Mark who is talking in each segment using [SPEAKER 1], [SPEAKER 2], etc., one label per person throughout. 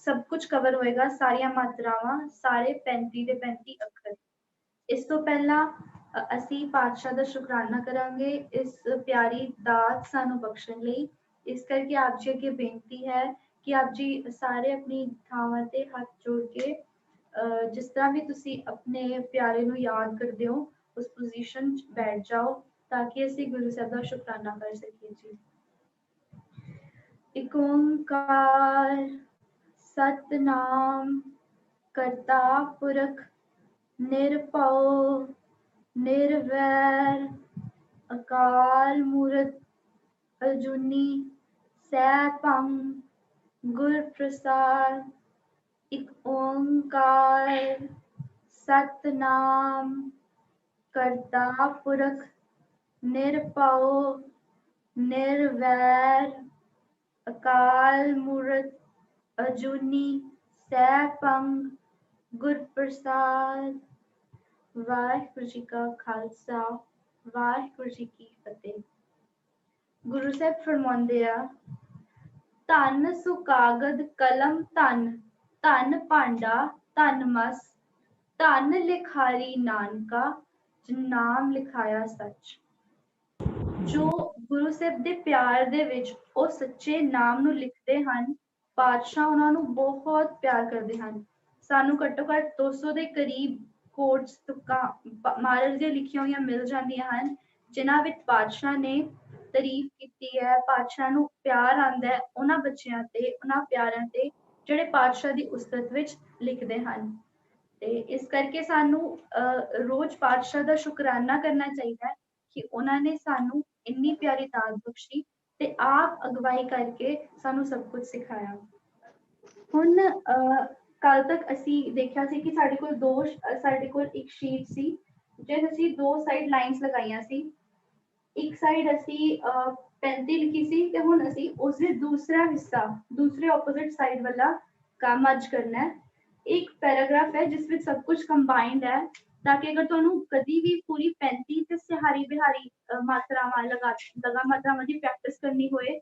[SPEAKER 1] सब कुछ कवर होएगा, सारिया मात्रावां, सारे 35 ਦੇ 35 ਅੱਖਰ। ਇਸ ਤੋਂ ਪਹਿਲਾਂ ਅਸੀਂ ਪਾਤਸ਼ਾਹ ਦਾ ਸ਼ੁਕਰਾਨਾ ਕਰਾਂਗੇ ਇਸ ਪਿਆਰੀ ਦਾਤ ਸਾਨੂੰ ਬਖਸ਼ਣ ਲਈ। ਇਸ ਕਰਕੇ ਆਪ ਜੀ ਅੱਗੇ ਬੇਨਤੀ ਹੈ ਕਿ ਆਪ ਜੀ ਸਾਰੇ ਆਪਣੀ ਥਾਵਾਂ ਤੇ ਹੱਥ ਜੋੜ ਕੇ ਜਿਸ ਤਰ੍ਹਾਂ ਵੀ ਤੁਸੀਂ ਆਪਣੇ ਪਿਆਰੇ ਨੂੰ ਯਾਦ ਕਰਦੇ ਹੋ ਉਸ ਪੋਜੀਸ਼ਨ 'ਚ ਬੈਠ ਜਾਓ ਤਾਂ ਕਿ ਅਸੀਂ ਗੁਰੂ ਸਾਹਿਬ ਦਾ ਸ਼ੁਕਰਾਨਾ ਕਰ ਸਕੀਏ ਜੀ। ਇੱਕ ਓਂਕਾਰ ਸਤਨਾਮ ਕਰਤਾ ਪੁਰਖ ਨਿਰਭਉ ਨਿਰਵੈਰ ਅਕਾਲ ਮੂਰਤ ਅਜੂਨੀ ਸੈਭੰ ਗੁਰ ਪ੍ਰਸਾਦ। ਇੱਕ ਓਂਕਾਰ ਸਤਨਾਮ ਕਰਤਾ ਪੁਰਖ ਨਿਰਭਉ ਨਿਰਵੈਰ ਅਕਾਲ ਮੂਰਤ ਅਜੂਨੀ ਸੈਭੰ ਗੁਰ ਪ੍ਰਸਾਦ। ਵਾਹਿਗੁਰੂ ਜੀ ਕਾ ਖਾਲਸਾ ਵਾਹਿਗੁਰੂ ਜੀ ਕੀ ਫਤਿਹ। ਗੁਰੂ ਸਾਹਿਬ ਫਰਮਾਉਂਦੇ ਆ, ਧਨ ਸੁਕਾਗਦ ਕਲਮ ਧਨ, ਧਨ ਭਾਂਡਾ ਧਨ ਮਸ, ਧਨ ਲਿਖਾਰੀ ਨਾਨਕਾ ਜਿਨ ਨਾਮ ਲਿਖਾਇਆ ਸੱਚ। ਜੋ ਗੁਰੂ ਸਾਹਿਬ ਦੇ ਪਿਆਰ ਦੇ ਵਿੱਚ ਉਹ ਸੱਚੇ ਨਾਮ ਨੂੰ ਲਿਖਦੇ ਹਨ, ਪਾਤਸ਼ਾਹ ਉਹਨਾਂ ਨੂੰ ਬਹੁਤ ਪਿਆਰ ਕਰਦੇ ਹਨ। ਸਾਨੂੰ ਘੱਟੋ ਘੱਟ 200 ਦੇ ਕਰੀਬ ਕੋਟਸ ਤੁਕਾਂ ਮਹਾਰਾਜ ਦੀਆਂ ਲਿਖੀਆਂ ਹੋਈਆਂ ਮਿਲ ਜਾਂਦੀਆਂ ਹਨ ਜਿਨ੍ਹਾਂ ਵਿੱਚ ਪਾਤਸ਼ਾਹ ਨੇ ਤਾਰੀਫ ਕੀਤੀ ਹੈ, ਪਾਤਸ਼ਾਹ ਨੂੰ ਪਿਆਰ ਆਉਂਦਾ ਹੈ ਉਹਨਾਂ ਬੱਚਿਆਂ ਤੇ, ਉਹਨਾਂ ਪਿਆਰਿਆਂ ਤੇ ਜਿਹੜੇ ਪਾਤਸ਼ਾਹ ਦੀ ਉਸਤਤ ਵਿੱਚ ਲਿਖਦੇ ਹਨ। ਤੇ ਇਸ ਕਰਕੇ ਸਾਨੂੰ ਰੋਜ਼ ਪਾਤਸ਼ਾਹ ਦਾ ਸ਼ੁਕਰਾਨਾ ਕਰਨਾ ਚਾਹੀਦਾ ਹੈ ਕਿ ਉਹਨਾਂ ਨੇ ਸਾਨੂੰ ਇੰਨੀ ਪਿਆਰੀ ਦਾਤ ਬਖਸ਼ੀ ਤੇ ਆਪ ਅਗਵਾਈ ਕਰਕੇ ਸਾਨੂੰ ਸਭ ਕੁਝ ਸਿਖਾਇਆ। ਹੁਣ ਕੱਲ ਤੱਕ ਅਸੀਂ ਦੇਖਿਆ ਸੀ ਕਿ ਸਾਡੇ ਕੋਲ ਇੱਕ ਸ਼ੀਟ ਸੀ ਜਿਸ ਅਸੀਂ ਦੋ ਸਾਈਡ ਲਾਈਨਸ ਲਗਾਈਆਂ ਸੀ। ਇੱਕ ਸਾਈਡ ਅਸੀਂ 35 ਲਿਖੀ ਸੀ ਤੇ ਹੁਣ ਅਸੀਂ ਉਸਦੇ ਦੂਸਰਾ ਹਿੱਸਾ ਦੂਸਰੇ ਆਪੋਜ਼ਿਟ ਸਾਈਡ ਵਾਲਾ ਕੰਮ ਅੱਜ ਕਰਨਾ ਹੈ। ਇੱਕ ਪੈਰਾਗ੍ਰਾਫ ਹੈ ਜਿਸ ਵਿੱਚ ਸਭ ਕੁਝ ਕੰਬਾਈਨਡ ਹੈ ਤਾਂ ਕਿ ਅਗਰ ਤੁਹਾਨੂੰ ਕਦੀ ਵੀ ਪੂਰੀ 35 ਤੇ ਸਿਹਾਰੀ ਬਿਹਾਰੀ ਮਾਤਰਾਵਾਂ ਲਗਾ ਮਾਤਰਾਵਾਂ ਦੀ ਪ੍ਰੈਕਟਿਸ ਕਰਨੀ ਹੋਏ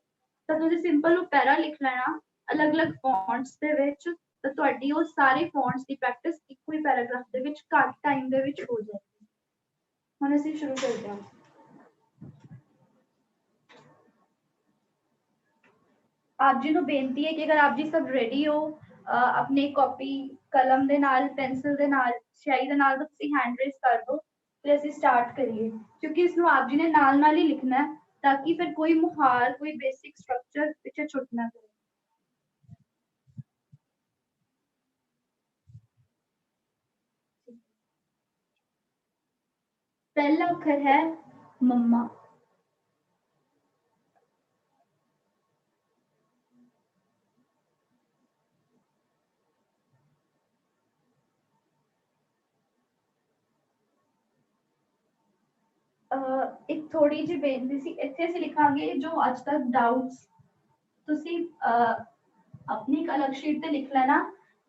[SPEAKER 1] ਤਾਂ ਤੁਸੀਂ ਸਿੰਪਲ ਉਹ ਪੈਰਾ ਲਿਖ ਲੈਣਾ ਅਲੱਗ-ਅਲੱਗ ਫੌਂਟਸ ਦੇ ਵਿੱਚ, ਤਾਂ ਤੁਹਾਡੀ ਉਹ ਸਾਰੇ ਫੌਂਟਸ ਦੀ ਪ੍ਰੈਕਟਿਸ ਇੱਕੋ ਹੀ ਪੈਰਾਗ੍ਰਾਫ ਦੇ ਵਿੱਚ ਘੱਟ ਟਾਈਮ ਦੇ ਵਿੱਚ ਹੋ ਜਾਏਗੀ। ਹੁਣ ਅਸੀਂ ਸ਼ੁਰੂ ਕਰਦੇ ਹਾਂ। ਆਪ ਜੀ ਨੂੰ ਬੇਨਤੀ ਹੈ ਕਿ ਅਗਰ ਆਪ ਜੀ ਸਭ ਰੈਡੀ ਹੋ ਆਪਣੀ ਕਾਪੀ ਕਲਮ ਦੇ ਨਾਲ ਪੈਨਸਿਲ ਦੇ ਨਾਲ ਸਿਆਹੀ ਦੇ ਨਾਲ ਤੁਸੀਂ ਹੈਂਡ ਰੇਜ਼ ਕਰ ਦਿਓ ਤੇ ਅਸੀਂ ਸਟਾਰਟ ਕਰੀਏ ਕਿਉਂਕਿ ਇਸ ਨੂੰ ਆਪ ਜੀ ਨੇ ਨਾਲ ਨਾਲ ਹੀ ਲਿਖਣਾ ਹੈ ਤਾਂ ਕਿ ਫਿਰ ਕੋਈ ਮੁਹਾਰ ਕੋਈ ਬੇਸਿਕ ਸਟਰਕਚਰ ਪਿੱਛੇ ਛੁੱਟ ਨਾ ਜਾਏ। पहला अक्षर है मम्मा। एक थोड़ी जी बेनती सी इत्थे ਅਸੀਂ ਲਿਖਾਂਗੇ ਜੋ ਅੱਜ ਤੱਕ ਡਾਊਟਸ ਤੁਸੀਂ ਆਪਣੀ ਇੱਕ ਅਲੱਗ ਸ਼ੀਟ ਤੇ ਲਿਖ ਲੈਣਾ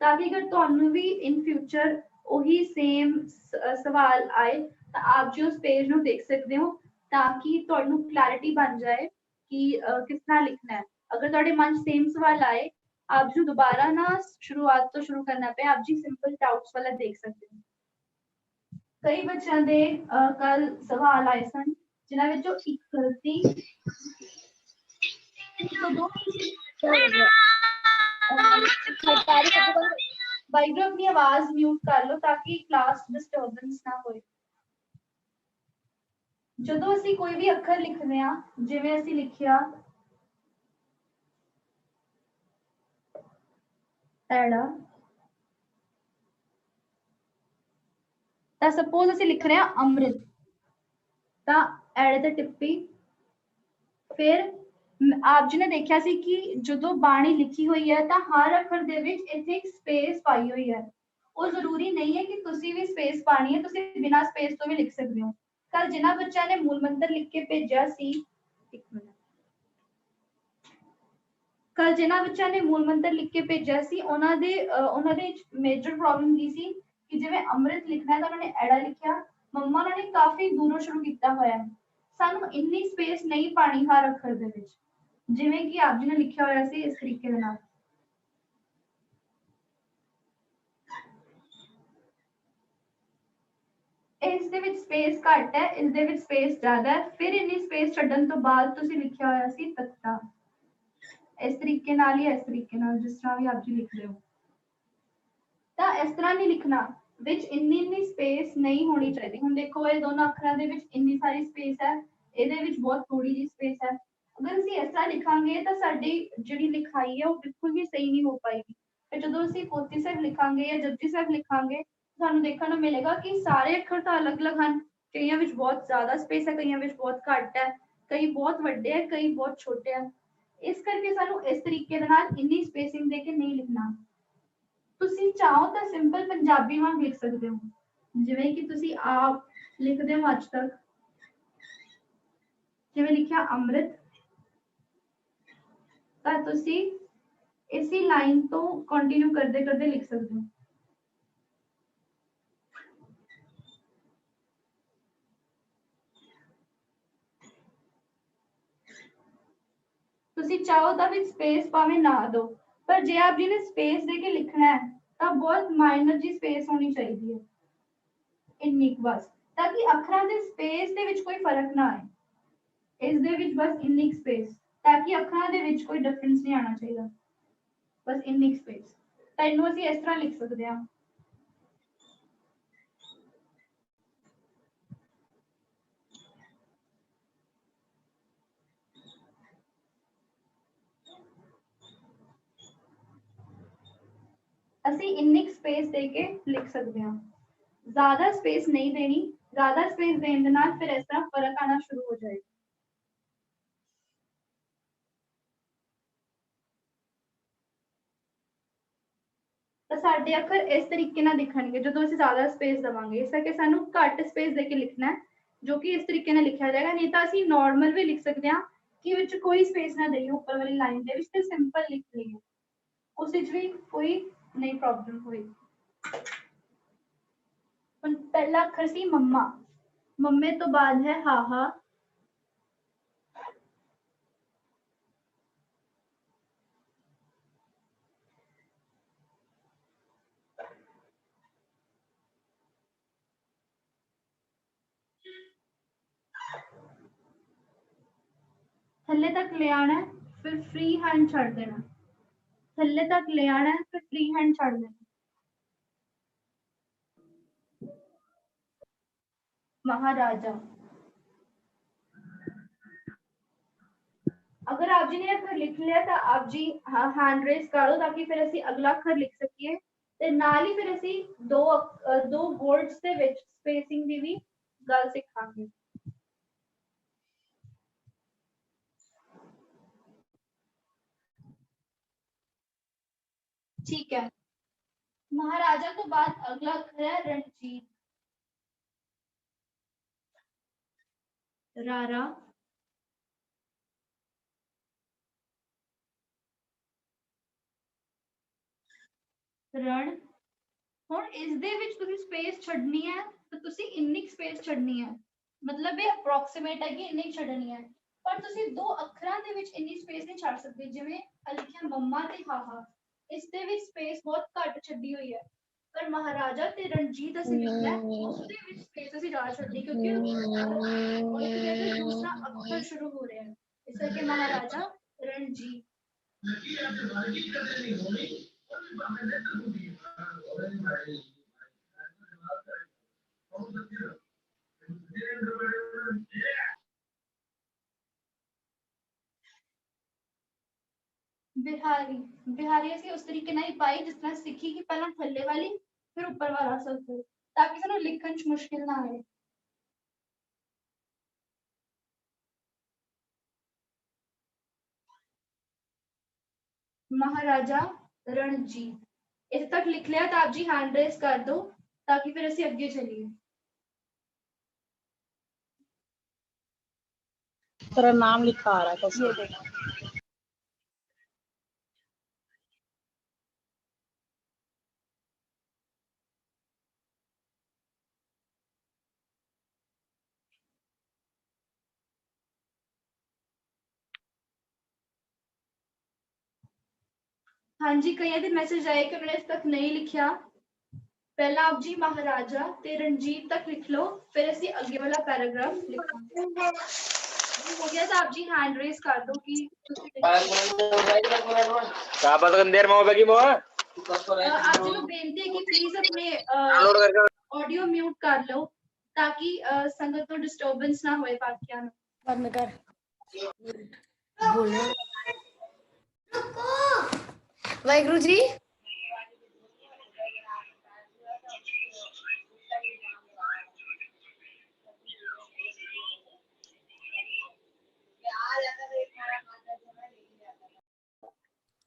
[SPEAKER 1] ਤਾਂ ਕਿ ਅਗਰ ਤੁਹਾਨੂੰ ਵੀ ਇਨ ਫਿਊਚਰ ਉਹੀ ਸੇਮ ਸਵਾਲ ਆਏ ਤਾਂ ਆਪ ਜੀ ਉਸ ਪੇਜ ਨੂੰ ਦੇਖ ਸਕਦੇ ਹੋ ਤਾਂ ਕਿ ਤੁਹਾਨੂੰ ਕਲੈਰਿਟੀ ਬਣ ਜਾਏ ਕਿ ਕਿਸ ਤਰ੍ਹਾਂ ਲਿਖਣਾ ਹੈ। ਅਗਰ ਤੁਹਾਡੇ ਮਨ 'ਚ ਸੇਮ ਸਵਾਲ ਆਏ ਆਪ ਜੀ ਦੁਬਾਰਾ ਨਾ ਸ਼ੁਰੂਆਤ ਤੋਂ ਸ਼ੁਰੂ ਕਰਨਾ ਪਏ, ਆਪ ਜੀ ਸਿੰਪਲ ਡਾਊਟਸ ਵਾਲਾ ਦੇਖ ਸਕਦੇ ਹੋ। ਕਈ ਬੱਚਿਆਂ ਦੇ ਕੱਲ ਸਵਾਲ ਆਏ ਸਨ ਜਿਨ੍ਹਾਂ ਵਿੱਚੋਂ ਇੱਕ ਗਲਤੀ भाई जो अपनी आवाज म्यूट कर लो ताकि क्लास डिस्टर्बेंस ना होए। ਜਦੋਂ ਅਸੀਂ ਕੋਈ ਵੀ ਅੱਖਰ ਲਿਖਦੇ ਆ ਜਿਵੇਂ ਅਸੀਂ ਲਿਖਿਆ ਐੜਾ ਤਾਂ ਸਪੋਜ਼ ਅਸੀਂ ਲਿਖ ਰਹੇ ਆ ਅੰਮ੍ਰਿਤ ਤਾਂ ਐੜੇ ਤੇ ਟਿੱਪੀ। ਫਿਰ ਆਪ ਜੀ ਨੇ ਦੇਖਿਆ ਸੀ ਕਿ ਜਦੋਂ ਬਾਣੀ ਲਿਖੀ ਹੋਈ ਹੈ ਤਾਂ ਹਰ ਅੱਖਰ ਦੇ ਵਿੱਚ ਇੱਥੇ ਇੱਕ ਸਪੇਸ ਪਾਈ ਹੋਈ ਹੈ। ਉਹ ਜ਼ਰੂਰੀ ਨਹੀਂ ਹੈ ਕਿ ਤੁਸੀਂ ਵੀ ਸਪੇਸ ਪਾਣੀ ਹੈ, ਤੁਸੀਂ ਬਿਨਾਂ ਸਪੇਸ ਤੋਂ ਵੀ ਲਿਖ ਸਕਦੇ ਹੋ। ਕੱਲ ਜਿਨ੍ਹਾਂ ਬੱਚਿਆਂ ਨੇ ਮੂਲ ਮੰਤਰ ਲਿਖ ਕੇ ਭੇਜਿਆ ਸੀ ਉਹਨਾਂ ਦੇ ਮੇਜਰ ਪ੍ਰੋਬਲਮ ਕੀ ਸੀ ਕਿ ਜਿਵੇਂ ਅੰਮ੍ਰਿਤ ਲਿਖਣਾ ਤਾਂ ਉਹਨਾਂ ਨੇ ਐੜਾ ਲਿਖਿਆ, ਮੰਮਾ ਉਹਨਾਂ ਨੇ ਕਾਫੀ ਦੂਰੋਂ ਸ਼ੁਰੂ ਕੀਤਾ ਹੋਇਆ ਹੈ। ਸਾਨੂੰ ਇੰਨੀ ਸਪੇਸ ਨਹੀਂ ਪਾਣੀ ਹਰ ਅੱਖਰ ਦੇ ਵਿੱਚ ਜਿਵੇਂ ਕਿ ਆਪ ਜੀ ਨੇ ਲਿਖਿਆ ਹੋਇਆ ਸੀ ਇਸ ਤਰੀਕੇ ਦੇ ਨਾਲ। ਇਸ ਦੇ ਵਿੱਚ ਸਪੇਸ ਘੱਟ ਹੈ, ਇਸ ਦੇ ਵਿੱਚ ਸਪੇਸ ਜ਼ਿਆਦਾ ਹੈ, ਫਿਰ ਇੰਨੀ ਸਪੇਸ ਛੱਡਣ ਤੋਂ ਬਾਅਦ ਤੁਸੀਂ ਲਿਖਿਆ ਹੋਇਆ ਸੀ ਤੱਤਾ। ਇਸ ਤਰੀਕੇ ਨਾਲ ਹੀ, ਇਸ ਤਰੀਕੇ ਨਾਲ ਜਿਸ ਤਰ੍ਹਾਂ ਵੀ ਆਪ ਜੀ ਲਿਖ ਰਹੇ ਹੋ, ਤਾਂ ਇਸ ਤਰ੍ਹਾਂ ਨਹੀਂ ਲਿਖਣਾ, ਵਿੱਚ ਇੰਨੀ ਸਪੇਸ ਨਹੀਂ ਹੋਣੀ ਚਾਹੀਦੀ। ਹੁਣ ਦੇਖੋ ਇਹ ਦੋਨੋਂ ਅੱਖਰਾਂ ਦੇ ਵਿੱਚ ਇੰਨੀ ਸਾਰੀ ਸਪੇਸ ਹੈ, ਇਹਦੇ ਵਿੱਚ ਬਹੁਤ ਥੋੜੀ ਜਿਹੀ ਸਪੇਸ ਹੈ। ਅਗਰ ਅਸੀਂ ਇਸ ਤਰ੍ਹਾਂ ਲਿਖਾਂਗੇ ਤਾਂ ਸਾਡੀ ਜਿਹੜੀ ਲਿਖਾਈ ਹੈ ਉਹ ਬਿਲਕੁਲ ਵੀ ਸਹੀ ਨਹੀਂ ਹੋ ਪਾਏਗੀ। ਤੇ ਜਦੋਂ ਅਸੀਂ ਪੋਥੀ ਸਾਹਿਬ ਲਿਖਾਂਗੇ ਜਾਂ ਜਪਜੀ ਸਾਹਿਬ ਲਿਖਾਂਗੇ, ਸਾਨੂੰ ਦੇਖਣ ਨੂੰ ਮਿਲੇਗਾ ਕਿ ਸਾਰੇ ਅੱਖਰ ਤਾਂ ਅਲੱਗ-ਅਲੱਗ ਹਨ, ਕਈਆਂ ਵਿੱਚ ਬਹੁਤ ਜ਼ਿਆਦਾ ਸਪੇਸ ਹੈ, ਕਈਆਂ ਵਿੱਚ ਬਹੁਤ ਘੱਟ ਹੈ, ਕਈ ਬਹੁਤ ਵੱਡੇ ਹੈ, ਕਈ ਬਹੁਤ ਛੋਟੇ ਹੈ। ਇਸ ਕਰਕੇ ਸਾਨੂੰ ਇਸ ਤਰੀਕੇ ਦੇ ਨਾਲ ਇੰਨੀ ਸਪੇਸਿੰਗ ਦੇ ਕੇ ਨਹੀਂ ਲਿਖਣਾ। ਤੁਸੀਂ ਚਾਹੋ ਤਾਂ ਸਿੰਪਲ ਪੰਜਾਬੀ ਵਾਂਗ ਲਿਖ ਸਕਦੇ ਹੋ, ਜਿਵੇਂ ਕਿ ਤੁਸੀਂ ਆਪ ਲਿਖਦੇ ਹੋ ਅੱਜ ਤੱਕ, ਜਿਵੇਂ ਲਿਖਿਆ ਅੰਮ੍ਰਿਤ, ਤਾਂ ਤੁਸੀਂ ਇसी ਲਾਈਨ ਤੋਂ ਕੰਟੀਨਿਊ ਕਰਦੇ ਕਰਦੇ ਲਿਖ ਸਕਦੇ ਹੋ। ਤੁਸੀਂ ਚਾਹੋ ਤਾਂ ਵੀ ਸਪੇਸ ਭਾਵੇਂ ਨਾ ਦਿਓ, ਪਰ ਜੇ ਆਪ ਜੀ ਨੇ ਸਪੇਸ ਦੇ ਕੇ ਲਿਖਣਾ ਹੈ ਤਾਂ ਬਹੁਤ ਮਾਈਨਰ ਜੀ ਸਪੇਸ ਹੋਣੀ ਚਾਹੀਦੀ ਹੈ, ਇੰਨੀ ਕੁ ਬਸ, ਤਾਂ ਕਿ ਅੱਖਰਾਂ ਦੇ ਸਪੇਸ ਦੇ ਵਿੱਚ ਕੋਈ ਫਰਕ ਨਾ ਆਏ। ਇਸ ਦੇ ਵਿੱਚ ਬਸ ਇੰਨੀ ਸਪੇਸ, ਤਾਂ ਕਿ ਅੱਖਰਾਂ ਦੇ ਵਿੱਚ ਕੋਈ ਡਿਫਰੈਂਸ ਨਹੀਂ ਆਉਣਾ ਚਾਹੀਦਾ, ਬਸ ਇੰਨੀ ਸਪੇਸ। ਤਾਂ ਇਹਨੂੰ ਅਸੀਂ ਇਸ ਤਰ੍ਹਾਂ ਲਿਖ ਸਕਦੇ ਹਾਂ। ਅਸੀਂ ਇੰਨੀ ਸਪੇਸ ਦੇ ਕੇ ਲਿਖ ਸਕਦੇ ਹਾਂ, ਜ਼ਿਆਦਾ ਸਪੇਸ ਨਹੀਂ ਦੇਣੀ, ਜ਼ਿਆਦਾ ਸਪੇਸ ਦੇਣ ਦੇ ਨਾਲ ਫਿਰ ਇਸ ਤਰ੍ਹਾਂ ਫਰਕ ਆਣਾ ਸ਼ੁਰੂ ਹੋ ਜਾਏਗਾ। ਤਾਂ ਸਾਡੇ ਅੱਖਰ ਇਸ ਤਰੀਕੇ ਨਾਲ ਦਿਖਣਗੇ ਜਦੋਂ ਅਸੀਂ ਜ਼ਿਆਦਾ ਸਪੇਸ ਦੇਵਾਂਗੇ। ਇਸ ਕਰਕੇ ਸਾਨੂੰ ਘੱਟ ਸਪੇਸ ਦੇ ਕੇ ਲਿਖਣਾ ਹੈ, ਜੋ ਕਿ ਇਸ ਤਰੀਕੇ ਨਾਲ ਲਿਖਿਆ ਜਾਏਗਾ। ਨਹੀਂ ਤਾਂ ਅਸੀਂ ਨਾਰਮਲ ਵੀ ਲਿਖ ਸਕਦੇ ਹਾਂ ਕਿ ਵਿੱਚ ਕੋਈ ਸਪੇਸ ਨਾ ਦੇਈਏ ਉੱਪਰ ਵਾਲੀ ਲਾਈਨ ਦੇ ਵਿੱਚ, ਤੇ ਸਿੰਪਲ ਲਿਖ ਲਈਏ, ਉਸ ਵਿੱਚ ਵੀ ਕੋਈ ਨਹੀਂ ਪ੍ਰੋਬਲਮ ਹੋਏਗੀ। ਹੁਣ ਪਹਿਲਾ ਅੱਖਰ ਸੀ ਮੰਮਾ, ਮੰਮੇ ਤੋਂ ਬਾਅਦ ਹੈ ਹਾਹਾ, ਥੱਲੇ ਤੱਕ ਲੈ ਆਣਾ, ਫਿਰ ਫ੍ਰੀ ਹੈਂਡ ਛੱਡ ਦੇਣਾ, ਥੱਲੇ ਤੱਕ ਲੈ ਆਣਾ, ਫਿਰ ਫ੍ਰੀ हैंड ਛੱਡ देना। महाराजा, अगर आप जी ने अखर लिख लिया तो आप जी हैंड रेस कर दो, ताकि फिर ਅਸੀਂ ਅਗਲਾ ਅੱਖਰ ਲਿਖ ਸਕੀਏ, ਤੇ ਨਾਲ ਹੀ ਫਿਰ ਅਸੀਂ ਦੋ ਵਰਡਸ ਦੇ ਵਿੱਚ ਸਪੇਸਿੰਗ ਦੀ ਵੀ ਗੱਲ ਸਿੱਖਾਂਗੇ। ठीक है, महाराजा तो बाद अगला अक्षर है रणजीत, रारा, रण। ਹੁਣ ਇਸ ਦੇ ਵਿੱਚ ਤੁਸੀਂ ਸਪੇਸ ਛੱਡਣੀ ਹੈ ਤਾਂ ਤੁਸੀਂ ਇੰਨੀ ਸਪੇਸ ਛੱਡਣੀ ਹੈ, ਮਤਲਬ ਇਹ ਅਪਰੋਕਸੀਮੇਟ ਹੈ ਕਿ ਇੰਨੀ ਛੱਡਣੀ ਹੈ, ਪਰ ਤੁਸੀਂ ਦੋ ਅੱਖਰਾਂ ਦੇ ਵਿੱਚ ਇੰਨੀ ਸਪੇਸ ਨਹੀਂ ਛੱਡ ਸਕਦੇ। ਜਿਵੇਂ ਲਿਖਿਆ ਮੰਮਾ ਤੇ ਹਾਹਾ, ਇਸ ਦੇ ਵਿੱਚ ਸਪੇਸ ਬਹੁਤ ਘੱਟ ਛੱਡੀ ਹੋਈ ਹੈ, ਪਰ ਮਹਾਰਾਜਾ ਤੇ ਰਣਜੀਤ ਅਸੀਂ ਲਿਖਣਾ ਹੈ, ਉਸ ਦੇ ਵਿੱਚ ਸਪੇਸ ਅਸੀਂ ਜ਼ਿਆਦਾ ਛੱਡੀ, ਕਿਉਂਕਿ ਦੂਸਰਾ ਅੱਖਰ ਸ਼ੁਰੂ ਹੋ ਰਿਹਾ ਹੈ, ਇਸ ਕਰਕੇ ਮਹਾਰਾਜਾ ਰਣਜੀਤ। ਬਿਹਾਰੀ, ਬਿਹਾਰੀ ਅਸੀਂ ਉਸ ਤਰੀਕੇ ਨਾਲ ਹੀ ਪਾਈ ਜਿਸ ਤਰ੍ਹਾਂ ਸਿੱਖੀ ਕਿ ਪਹਿਲਾਂ ਥੱਲੇ ਵਾਲੀ ਫਿਰ ਉੱਪਰ ਵਾਲਾ ਸ਼ਬਦ, ਤਾਂ ਕਿ ਸਾਨੂੰ ਲਿਖਣ 'ਚ ਮੁਸ਼ਕਿਲ ਨਾ ਆਏ। महाराजा रणजीत इस तक लिख लिया तो आप जी हैंड रेस कर दो, ताकि फिर ਅਸੀਂ ਅੱਗੇ चलिए।
[SPEAKER 2] तेरा नाम लिखा आ रहा है कैसे?
[SPEAKER 1] हाँ जी, कई दिन मैसेज आए कि उन्होंने इस तक नहीं लिखा, पहला आप जी महाराजा ते रणजीत तक लिख लो, फिर ਅਸੀਂ ਅੱਗੇ ਵਾਲਾ ਪੈਰਾਗ੍ਰਾਫ ਲਿਖਾਂਗੇ। हो गया तो आप जी हैंड रेज कर दो कि
[SPEAKER 3] क्या पता देर में होगी मोह
[SPEAKER 1] आप जी को बेनती है कि प्लीज अपने ऑडियो म्यूट कर लो ताकि संगत को डिस्टर्बेंस ना होए बाकियां ਨੂੰ।
[SPEAKER 2] बंद कर
[SPEAKER 4] बोलो वाहिगुरु जी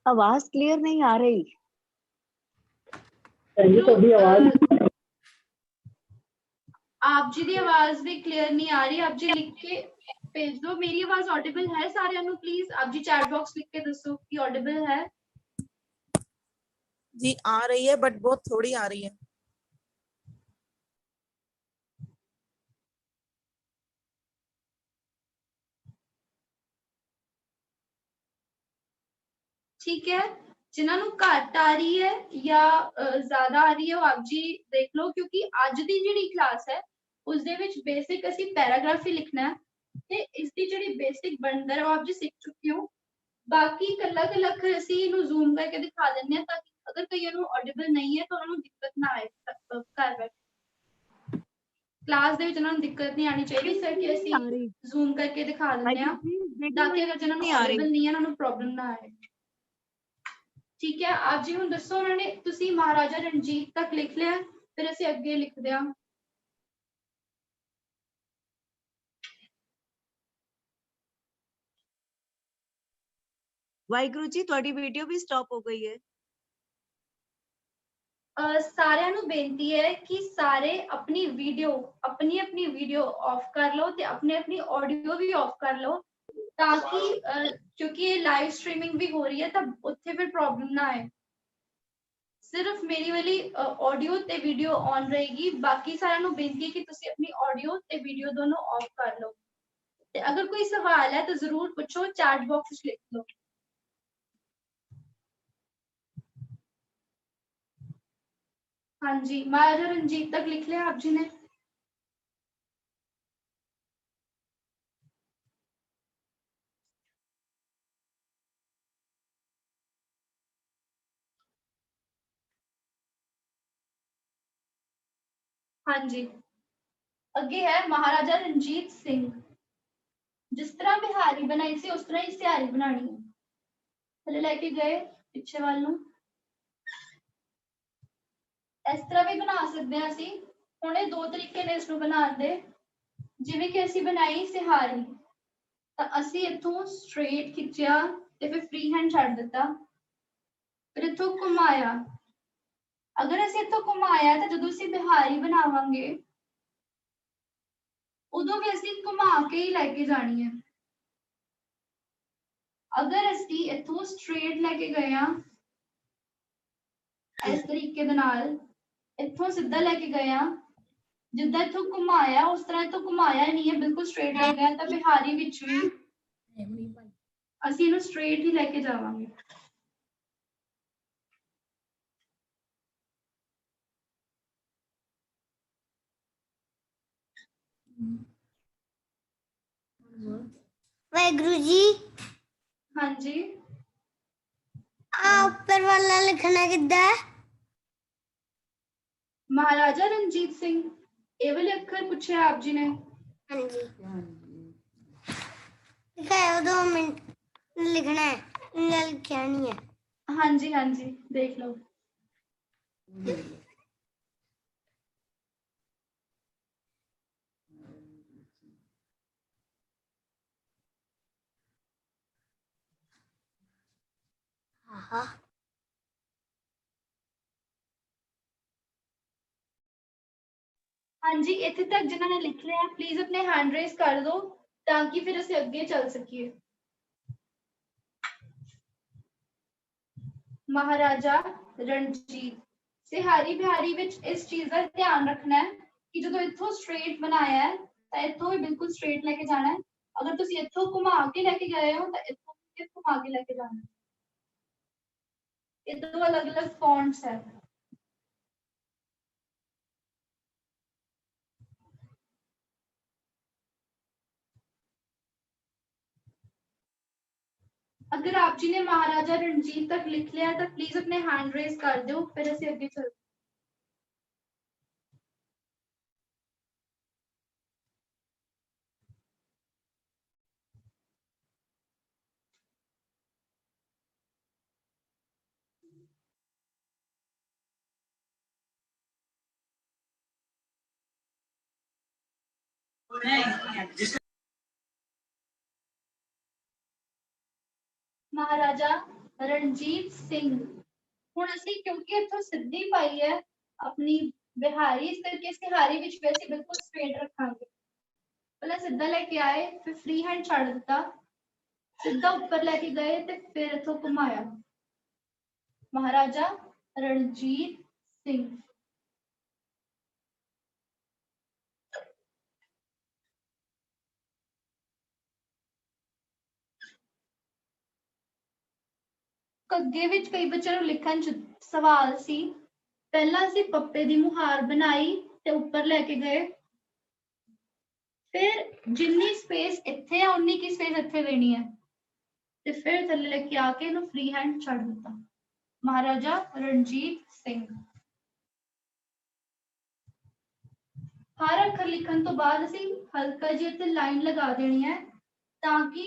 [SPEAKER 5] आवाज क्लियर नहीं आ रही।
[SPEAKER 1] आप जी की आवाज भी क्लियर नहीं आ रही। आप जी लिख के भेज दो। मेरी आवाज ऑडिबल है सारे नु प्लीज आप जी चैट बॉक्स लिख के दसो कि ऑडिबल है।
[SPEAKER 6] जी आ रही है बट बहुत थोड़ी आ रही है।
[SPEAKER 1] ठीक है, जिन्होंने घट आ रही है या ज्यादा आ रही है वो आप जी देख लो क्योंकि आज की जी क्लास है उसदे विच बेसिक असी पैराग्राफ ही लिखना है ते इसकी जी बेसिक बनदर आप जी सीख चुके हो। बाकी कला कला अखर असी इनू जूम करके दिखा देने हैं ताकि अगर कई ऑडिबल नहीं है तो उन्होंने दिक्कत ना आए घर बैठ क्लास दे विच उन्होंने दिक्कत नहीं आनी चाहिए इस करके असी जूम करके दिखा देने हैं ताकि अगर जिन्होंने ऑडिबल नहीं है उन्होंने प्रॉब्लम ना आए। ठीक है आप जी हुण दसो उन्होंने तुसी महाराजा रणजीत तक लिख लिया फिर असी अगे लिखदे हां।
[SPEAKER 5] वाहिगुरु जी ਤੁਹਾਡੀ ਵੀਡੀਓ ਵੀ ਸਟਾਪ ਹੋ ਗਈ ਹੈ।
[SPEAKER 1] सारियां नू बेनती है कि सारे अपनी वीडियो ऑफ कर लो ते अपनी ऑडियो भी ऑफ कर लो ताकि क्योंकि लाइव स्ट्रीमिंग भी हो रही है तब उत्थे फिर प्रॉब्लम ना आए। सिर्फ मेरी वाली ऑडियो ते वीडियो ऑन रहेगी बाकी सारियां नू बेनती है कि तुसी अपनी ऑडियो ते वीडियो दोनों ऑफ कर लो ते अगर कोई सवाल है तो जरूर पूछो चैट बॉक्स में लिख लो। हाँ जी महाराजा रंजीत तक लिख लिया आप जी ने। हाँ जी अगे है महाराजा रणजीत सिंह। जिस तरह बिहारी बनाई सी उस तरह ही सिहारी बनानी है। थले लेके गए पिछे वाल नू इस तरह भी बना सकते हैं असी। हुणे दो तरीके ने इसनू बनाने दे जिवें कि असी बनाई सिहारी तो असी इथों स्ट्रेट खिंचिया ते फिर फ्री हैंड छड्ड दिता फिर इथों घुमाया। अगर असी इथों घुमाया तो जदों असी बिहारी बनावांगे उदों भी असी घुमा के ही लेके जानी है। अगर असी इथों स्ट्रेट लेके गए इस तरीके दे नाल इथों सीधा लेके गए जिद्दां इथों घुमाया उस तरह इथों घुमाया ही नहीं है बिल्कुल स्ट्रेट ले गया तो बिहारी विच भी असी इहनूं स्ट्रेट ही लेके जावांगे।
[SPEAKER 4] वाहिगुरु जी
[SPEAKER 1] हाँ जी
[SPEAKER 4] ऊपर वाला लिखना किद्दां है?
[SPEAKER 1] महाराजा रणजीत सिंह ये वाले अक्षर पूछे आप जी ने।
[SPEAKER 4] हाँ जी लिखाओ 2 मिनट लिखना है लिखा नहीं है।
[SPEAKER 1] हाँ जी देख लो।
[SPEAKER 4] हाँ
[SPEAKER 1] हाँ जी इत्थे तक जिन्होंने लिख लिया प्लीज अपने हैंड रेज कर दो ताकि फिर असी अगे चल सकिए। महाराजा रणजीत सिहारी बिहारी विच इस चीज का ध्यान रखना है कि जो इथों स्ट्रेट बनाया है तो इथों भी बिल्कुल स्ट्रेट लेके जाना है। अगर तुसी इथों घुमा के लेके गए हो तो इथों भी घुमा के लेके जाना है। ये दो अलग अलग फॉन्ट्स है। अगर आप जी ने महाराजा रणजीत तक लिख लिया तो प्लीज अपने हैंड रेज कर दो, फिर ਅਸੀਂ ਅੱਗੇ ਚੱਲ। महाराजा रणजीत सिंह। ਹੁਣ ਅਸੀਂ ਕਿਉਂਕਿ ਇੱਥੋਂ ਸਿੱਧੀ ਪਾਈ ਹੈ ਆਪਣੀ ਬਿਹਾਰੀ, ਇਸ ਕਰਕੇ ਅਸੀਂ ਹਾਰੀ ਵਿੱਚ ਵੀ ਅਸੀਂ ਬਿਲਕੁਲ ਸਟ੍ਰੇਟ ਰੱਖਾਂਗੇ। ਪਹਿਲਾਂ ਸਿੱਧਾ ਲੈ ਕੇ ਆਏ, ਫਿਰ ਫ੍ਰੀ ਹੈਂਡ ਛੱਡ ਦਿੱਤਾ, ਸਿੱਧਾ ਉੱਪਰ ਲੈ ਕੇ ਗਏ ਤੇ ਫਿਰ ਇੱਥੋਂ ਘੁਮਾਇਆ। ਮਹਾਰਾਜਾ ਰਣਜੀਤ ਸਿੰਘ। ਅੱਗੇ ਵਿੱਚ ਕਈ ਬੱਚਿਆਂ ਨੂੰ ਲਿਖਣ ਚ ਸਵਾਲ ਸੀ। ਪਹਿਲਾਂ ਅਸੀਂ ਪੱਪੇ ਦੀ ਮੁਹਾਰ ਬਣਾਈ ਤੇ ਉੱਪਰ ਲੈ ਕੇ ਗਏ, ਫਿਰ ਜਿੰਨੀ ਸਪੇਸ ਇੱਥੇ ਆ ਉਨੀ ਕੀ ਸਪੇਸ ਇੱਥੇ ਲੈਣੀ ਹੈ ਤੇ ਫਿਰ ਥੱਲੇ ਲੈ ਕੇ ਆ ਕੇ ਇਹਨੂੰ ਫ੍ਰੀ ਹੈਂਡ ਛੱਡ ਦਿੱਤਾ। ਮਹਾਰਾਜਾ ਰਣਜੀਤ ਸਿੰਘ। ਹਰ ਅੱਖਰ ਲਿਖਣ ਤੋਂ ਬਾਅਦ ਅਸੀਂ ਹਲਕਾ ਜਿਹੀ ਇੱਥੇ ਲਾਈਨ ਲਗਾ ਦੇਣੀ ਹੈ ਤਾਂ ਕਿ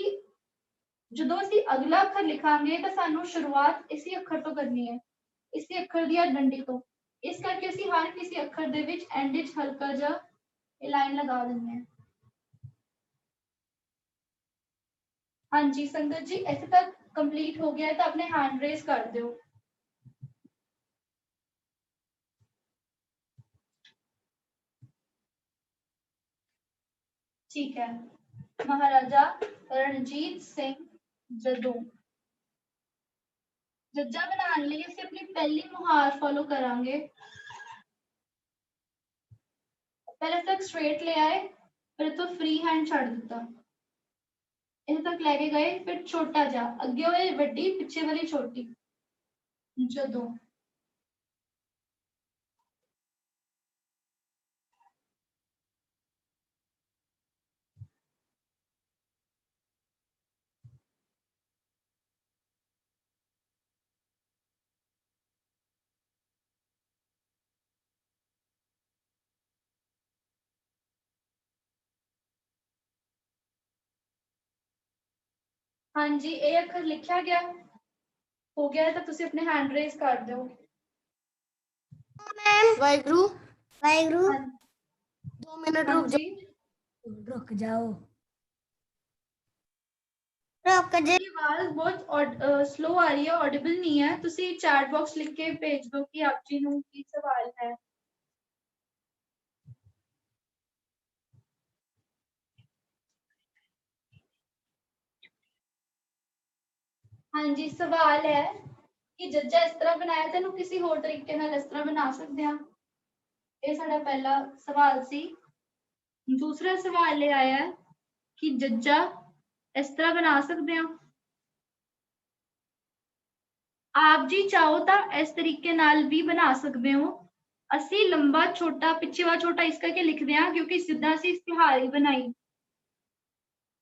[SPEAKER 1] ਜਦੋਂ ਅਸੀਂ ਅਗਲਾ ਅੱਖਰ ਲਿਖਾਂਗੇ ਤਾਂ ਸਾਨੂੰ ਸ਼ੁਰੂਆਤ ਇਸੇ ਅੱਖਰ ਤੋਂ ਕਰਨੀ ਹੈ, ਇਸੇ ਅੱਖਰ ਦੀ ਡੰਡੀ ਤੋਂ। ਇਸ ਕਰਕੇ ਅਸੀਂ ਹਰ ਕਿਸੇ ਅੱਖਰ ਦੇ ਵਿੱਚ ਐਂਡ ਵਿੱਚ ਹਲਕਾ ਜਿਹਾ ਇਹ ਲਾਈਨ ਲਗਾ ਦਿੰਦੇ ਹਾਂ। ਹਾਂਜੀ ਸੰਗਤ ਜੀ, ਇੱਥੇ ਤੱਕ ਕੰਪਲੀਟ ਹੋ ਗਿਆ ਹੈ ਤਾਂ ਆਪਣੇ हैंड रेज कर दो। ठीक है। महाराजा रणजीत सिंह जदों। जज्जा बनाने लिए ਅਸੀਂ ਆਪਣੀ ਪਹਿਲੀ ਮੁਹਾਰ ਫੋਲੋ ਕਰਾਂਗੇ। ਪਹਿਲੇ ਤੱਕ ਸਟ੍ਰੇਟ ਲੈ ਆਏ, ਫਿਰ ਤੋਂ ਫ੍ਰੀ ਹੈਂਡ ਛੱਡ ਦਿੱਤਾ, ਇੱਥੇ ਤੱਕ ਲੈ ਕੇ ਗਏ, ਫਿਰ ਛੋਟਾ ਜਿਹਾ ਅੱਗੇ ਵਾਲੀ ਵੱਡੀ ਪਿੱਛੇ ਵਾਲੀ ਛੋਟੀ। ਜਦੋਂ हाँ जी ये अखर लिखा गया हो गया है तो तुसी अपने हैंड रेज कर दो।
[SPEAKER 4] मैम वाहिगुरु वाहिगुरु
[SPEAKER 1] हाँ
[SPEAKER 4] 2 मिनट
[SPEAKER 1] हाँ
[SPEAKER 4] रुक
[SPEAKER 1] जी
[SPEAKER 4] रुक जाओ रुक जा।
[SPEAKER 1] ये आवाज बहुत स्लो आ रही है, ऑडिबल नहीं है। तुसी चैट बॉक्स लिख के भेज दो कि आप जी नू की सवाल है। हाँ जी सवाल है कि जज्जा इस तरह बनाया तेनू किसी होर तरीके नाल इस तरह बना सकते हैं। ये साडा पहला सवाल सी। दूसरा सवाल ये आया है कि जज्जा इस तरह बना सकते हैं। आप जी चाहो तो इस तरीके नाल भी बना सकते हो। ਅਸੀਂ ਲੰਬਾ ਛੋਟਾ ਪਿੱਛੇ ਵਾ ਛੋਟਾ ਇਸ ਕਰਕੇ ਲਿਖਦੇ ਹਾਂ ਕਿਉਂਕਿ ਸਿੱਧਾ ਅਸੀਂ ਇਸ਼ਤਿਹਾਰ ਹੀ ਬਣਾਈ।